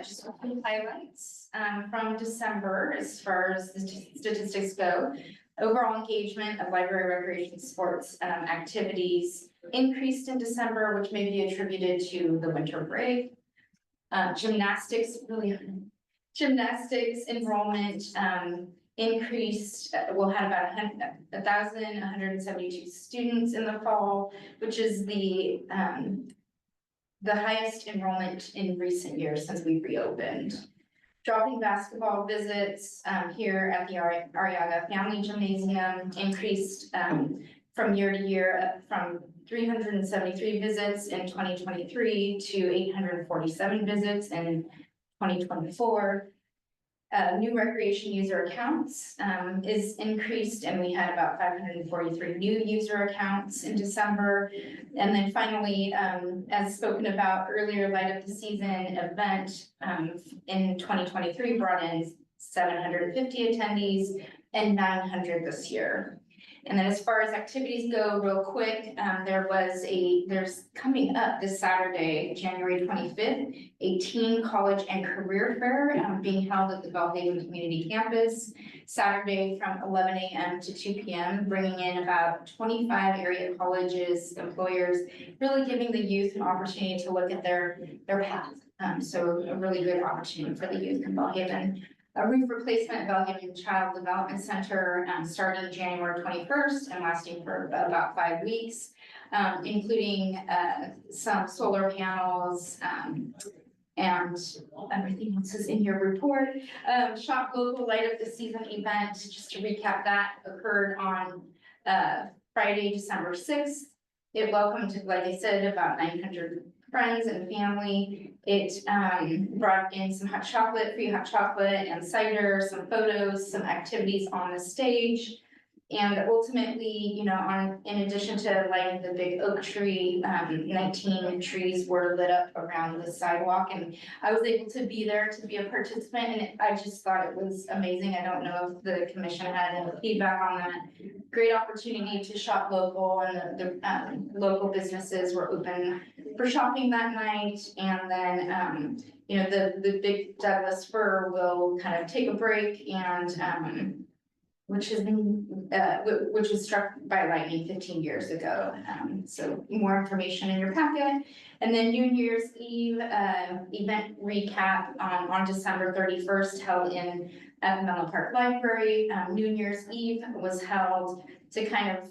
Just a few highlights from December as far as the statistics go. Overall engagement of library recreation sports activities increased in December, which may be attributed to the winter break. Gymnastics enrollment increased, we'll have about 1,172 students in the fall, which is the highest enrollment in recent years since we reopened. Dropping basketball visits here at the Arriaga Family Gymnasium increased from year to year from 373 visits in 2023 to 847 visits in 2024. New recreation user accounts is increased, and we had about 543 new user accounts in December. And then finally, as spoken about earlier, Light Up the Season event in 2023 brought in 750 attendees and 900 this year. And then as far as activities go, real quick, there's coming up this Saturday, January 25th, a teen college and career fair being held at the Belhaven Community Campus, Saturday from 11 a.m. to 2 p.m., bringing in about 25 area colleges, employers, really giving the youth an opportunity to look at their path. So a really good opportunity for the youth in Belhaven. A roof replacement at Belhaven Child Development Center starting January 21st and lasting for about 5 weeks, including some solar panels and everything else is in your report. Shop Local Light Up the Season event, just to recap, that occurred on Friday, December 6th. It welcomed, like I said, about 900 friends and family. It brought in some hot chocolate, free hot chocolate and cider, some photos, some activities on the stage. And ultimately, you know, in addition to lighting the big oak tree, 19 trees were lit up around the sidewalk, and I was able to be there to be a participant, and I just thought it was amazing. I don't know if the commission had any feedback on that. Great opportunity to shop local, and the local businesses were open for shopping that night. And then, you know, the big Douglas fir will kind of take a break, and which was struck by lightning 15 years ago. So more information in your packet. And then New Year's Eve event recap on December 31st, held at the Menlo Park Library. New Year's Eve was held to kind of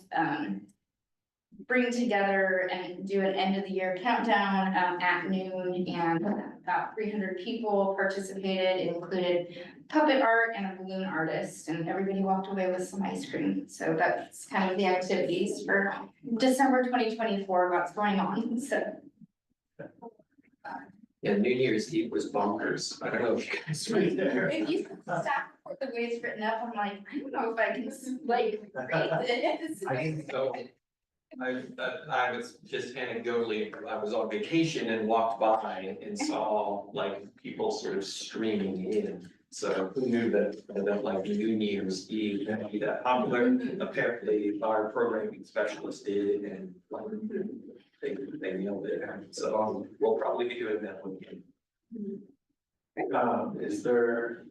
bring together and do an end of the year countdown at noon, and about 300 people participated. It included puppet art and a balloon artist, and everybody walked away with some ice cream. So that's kind of the activities for December 2024, what's going on, so. Yeah, New Year's Eve was bonkers. I don't know if you guys were there. If you staff the way it's written up, I'm like, I don't know if I can like read this. So I was just anecdotally, I was on vacation and walked by and saw like people sort of streaming in. So who knew that like New Year's Eve would be that popular? Apparently our programming specialist did, and like they nailed it. So we'll probably be doing that one again. Is there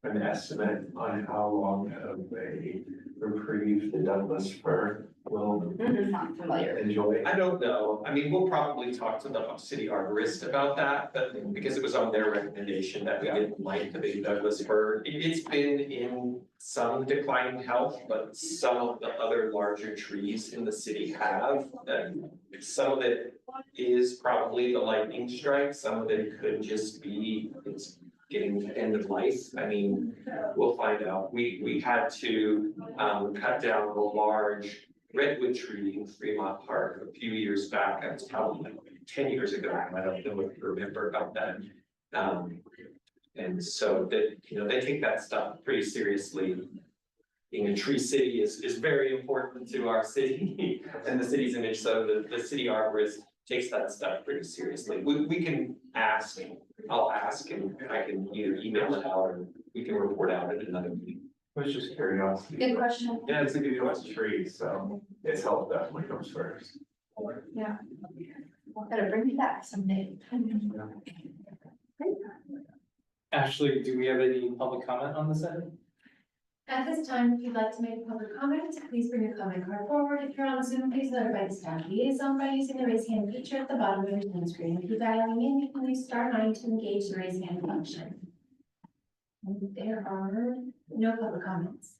an estimate on how long of a reprieve the Douglas fir will Not familiar. enjoy. I don't know, I mean, we'll probably talk to the city arborist about that, but because it was on their recommendation that we didn't like the big Douglas fir. It's been in some declining health, but some of the other larger trees in the city have. Some of it is probably the lightning strike, some of it could just be, it's getting to end of life. I mean, we'll find out. We had to cut down a large redwood tree in Fremont Park a few years back. That was probably like 10 years ago. I don't know if you remember about that. And so that, you know, they take that stuff pretty seriously. Being a tree city is very important to our city and the city's image. So the city arborist takes that stuff pretty seriously. We can ask, I'll ask, and I can either email it out or we can report out at another meeting. It was just curiosity. Good question. Yeah, it's a good tree, so its health definitely comes first. Yeah. Gotta bring me back someday. Ashley, do we have any public comment on this item? At this time, if you'd like to make a public comment, please bring your comment card forward. If you're on Zoom, please notify the staff liaison by using the raise hand feature at the bottom of your Zoom screen. If you're dialing in, you can use *9 to engage the raise hand function. And there are no public comments.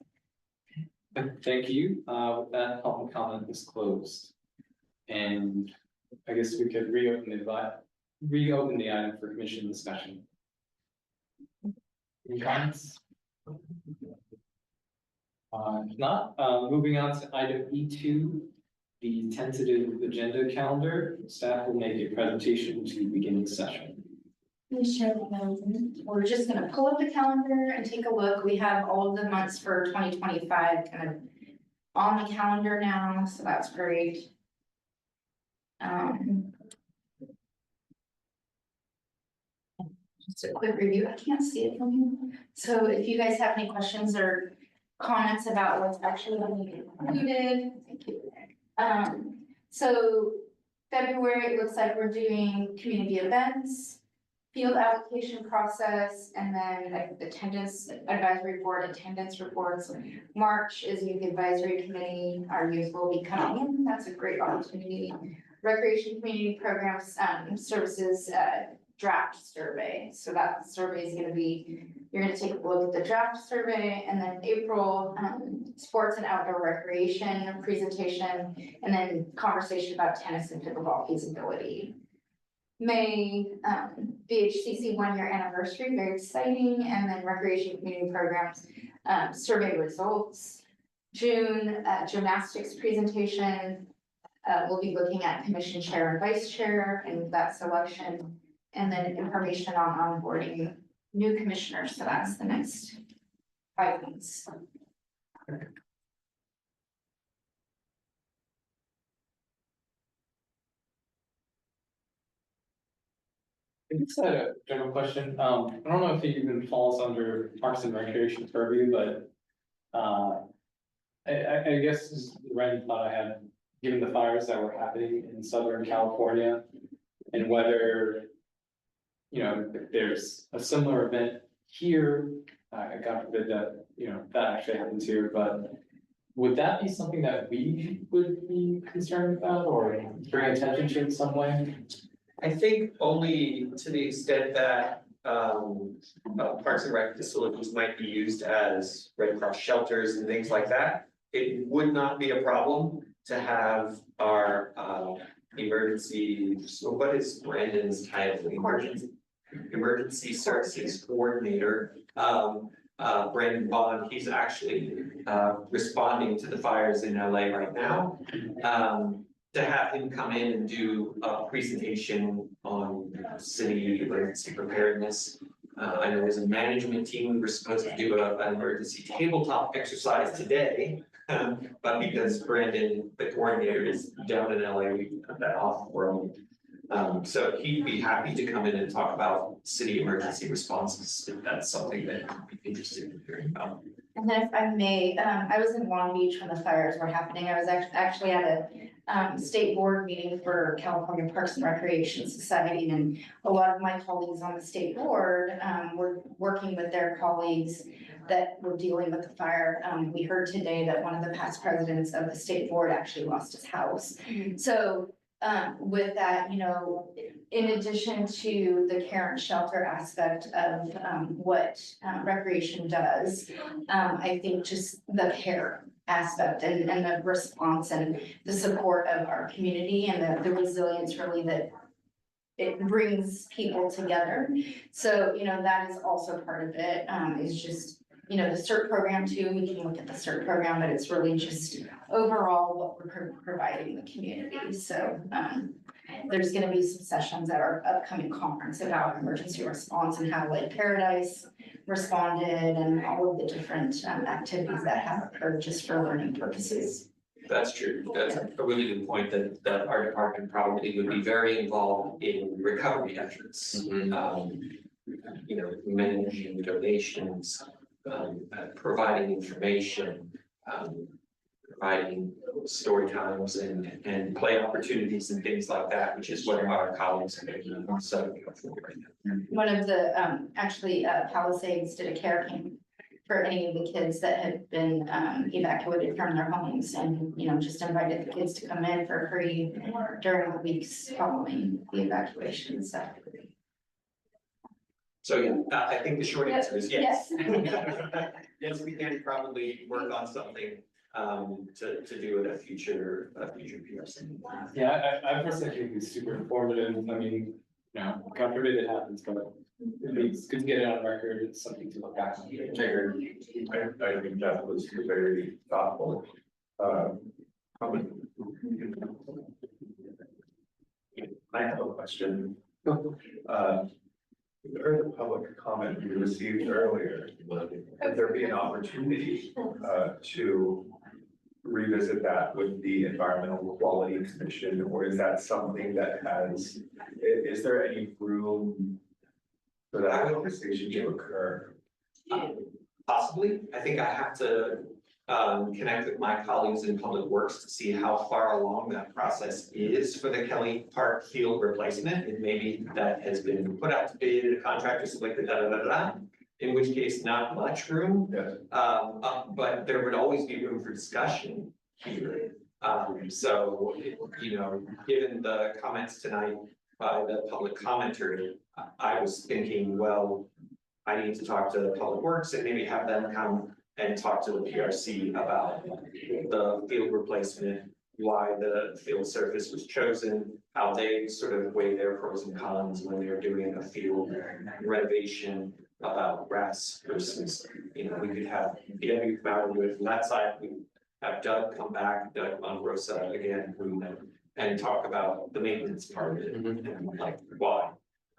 Thank you. With that, public comment is closed. And I guess we could reopen the item for commission discussion. Any comments? If not, moving on to item E2, the tentative agenda calendar. Staff will make a presentation to begin the session. Please share the calendar. We're just gonna pull up the calendar and take a look. We have all of the months for 2025 kind of on the calendar now, so that's great. Just a quick review. I can't see it from here. So if you guys have any questions or comments about what's actually going to be included, thank you. So February, it looks like we're doing community events, field application process, and then like attendance advisory board attendance reports. March is youth advisory committee. Our youth will be coming in. That's a great opportunity. Recreation community programs, services, draft survey. So that survey is gonna be, you're gonna take a look at the draft survey, and then April, sports and outdoor recreation presentation, and then conversation about tennis and pickleball feasibility. May, VHCC 1-year anniversary, very exciting, and then recreation community programs, survey results. June, gymnastics presentation. We'll be looking at commission chair and vice chair and that selection. And then information on onboarding new commissioners, so that's the next 5 weeks. I just had a general question. I don't know if it even falls under Parks and Recreation purview, but I guess is the random thought I had, given the fires that were happening in Southern California, and whether, you know, if there's a similar event here, God forbid that, you know, that actually happens here, but would that be something that we would be concerned about or bring attention to in some way? I think only to the extent that Parks and Rec facilities might be used as Red Cross shelters and things like that. It would not be a problem to have our emergency, so what is Brandon's title? Emergency Services Coordinator, Brandon Bond. He's actually responding to the fires in LA right now. To have him come in and do a presentation on city emergency preparedness. I know as a management team, we were supposed to do an emergency tabletop exercise today. But because Brandon, the coordinator, is down in LA, we put that off for him. So he'd be happy to come in and talk about city emergency responses, if that's something that you'd be interested in hearing about. And then if I may, I was in Long Beach when the fires were happening. I was actually at a state board meeting for California Parks and Recreation Society, and a lot of my colleagues on the state board were working with their colleagues that we're dealing with the fire. We heard today that one of the past presidents of the state board actually lost his house. So, with that, you know, in addition to the care and shelter aspect of, what, recreation does, I think just the care aspect and the response and the support of our community and the resilience really that it brings people together. So, you know, that is also part of it, is just, you know, the CERT program too. We can look at the CERT program, but it's really just overall what we're providing the community. So, there's gonna be some sessions at our upcoming conference about emergency response and how Lake Paradise responded and all of the different, activities that have occurred just for learning purposes. That's true. That's a really good point that our department probably would be very involved in recovery efforts. You know, managing donations, providing information, providing story times and play opportunities and things like that, which is what our colleagues have been doing so right now. One of the, actually, Palisades did a care camp for any of the kids that had been, evacuated from their homes and, you know, just invited the kids to come in for free during the weeks following the evacuation, so. So yeah, I think the short answer is yes. Yes. Yes, we can probably work on something to do at a future PRC. Yeah, I personally think it's super informative. I mean, you know, God forbid it happens, but it's good to get it on record. It's something to look back on. I think that was very thoughtful. Comment. I have a question. During the public comment we received earlier, would there be an opportunity to revisit that with the Environmental Quality Commission, or is that something that has, is there any room for that conversation to occur? Possibly, I think I have to connect with my colleagues in Public Works to see how far along that process is for the Kelly Park field replacement. And maybe that has been put out to bid, a contractor selected, in which case not much room. Yes. But there would always be room for discussion here. So, you know, given the comments tonight by the public commenter, I was thinking, well, I need to talk to Public Works and maybe have them come and talk to the PRC about the field replacement, why the field surface was chosen, how they sort of weigh their pros and cons when they're doing a field renovation about grass versus, you know, we could have PW come out and do it from that side. We have Doug come back, Doug Monrosa again, and talk about the maintenance part of it and like why.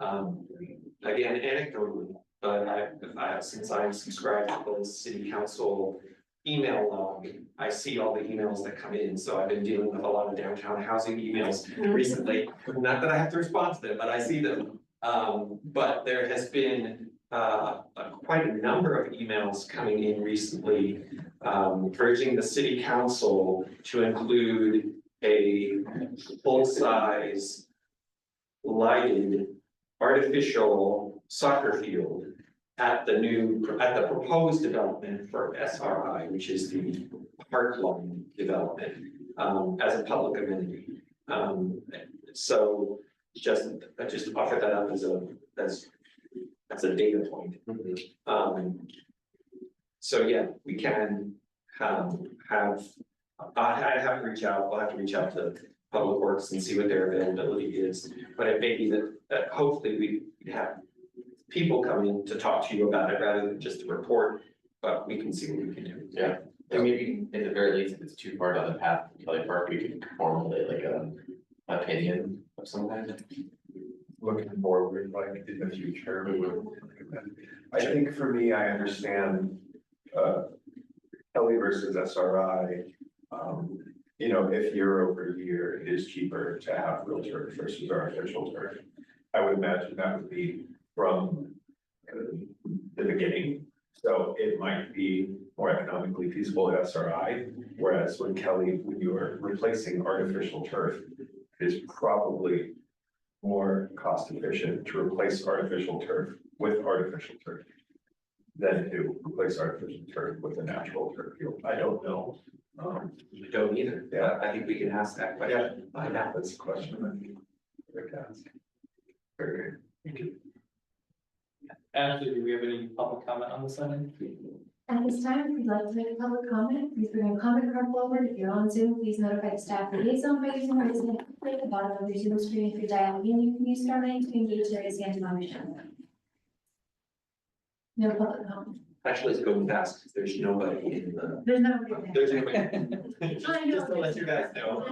Again, anecdotally, but since I'm subscribed to the city council email log, I see all the emails that come in, so I've been dealing with a lot of downtown housing emails recently. Not that I have to respond to them, but I see them. But there has been quite a number of emails coming in recently, urging the city council to include a full-size lighted artificial soccer field at the proposed development for SRI, which is the Parkline development, as a public amenity. So I just offer that up as a data point. So yeah, we can I have to reach out, we'll have to reach out to Public Works and see what their availability is, but it may be that hopefully we have people come in to talk to you about it rather than just a report, but we can see what we can do. Yeah, and maybe at the very least, if it's too far down the path to Kelly Park, we could formulate like a opinion of some kind. Looking forward, like in the future, we would. I think for me, I understand Kelly versus SRI. You know, if year over year it is cheaper to have real turf versus artificial turf, I would imagine that would be from the beginning. So it might be more economically feasible at SRI, whereas when you are replacing artificial turf, it is probably more cost efficient to replace artificial turf with artificial turf. than to replace artificial turf with a natural turf field? I don't know. I don't either. Yeah. I think we can ask that question. Find out. That's a question that you would ask. Very good. Thank you. Ashley, do we have any public comment on this item? At this time, if you'd like to make a public comment, please bring a comment card forward. If you're on Zoom, please notify the staff liaison by using the raise hand click at the bottom of your Zoom screen. If you're dialing in, you can use star nine to engage the raise hand function. No public comment. Actually, it's going fast because there's nobody in the. There's no. reason. There's nobody. I know. Just to let you guys know.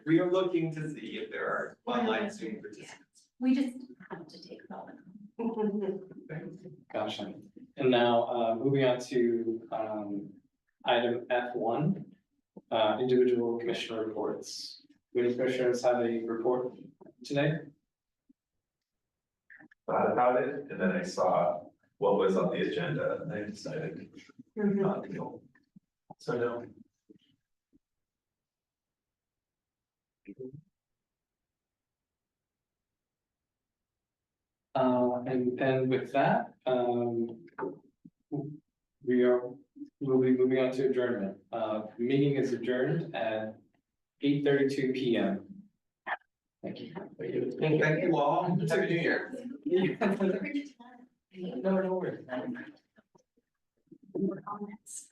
We are looking to see if there are online Zoom participants. We just have to take public. Gotcha. And now, moving on to, item F1, individual commissioner reports. Do any commissioners have a report today? Thought about it, and then I saw what was on the agenda, and I decided not to go. So no. And then with that, we'll be moving on to adjournment. Meeting is adjourned at 8:32 p.m. Thank you. Thank you all. Happy New Year. No, no worries. More comments.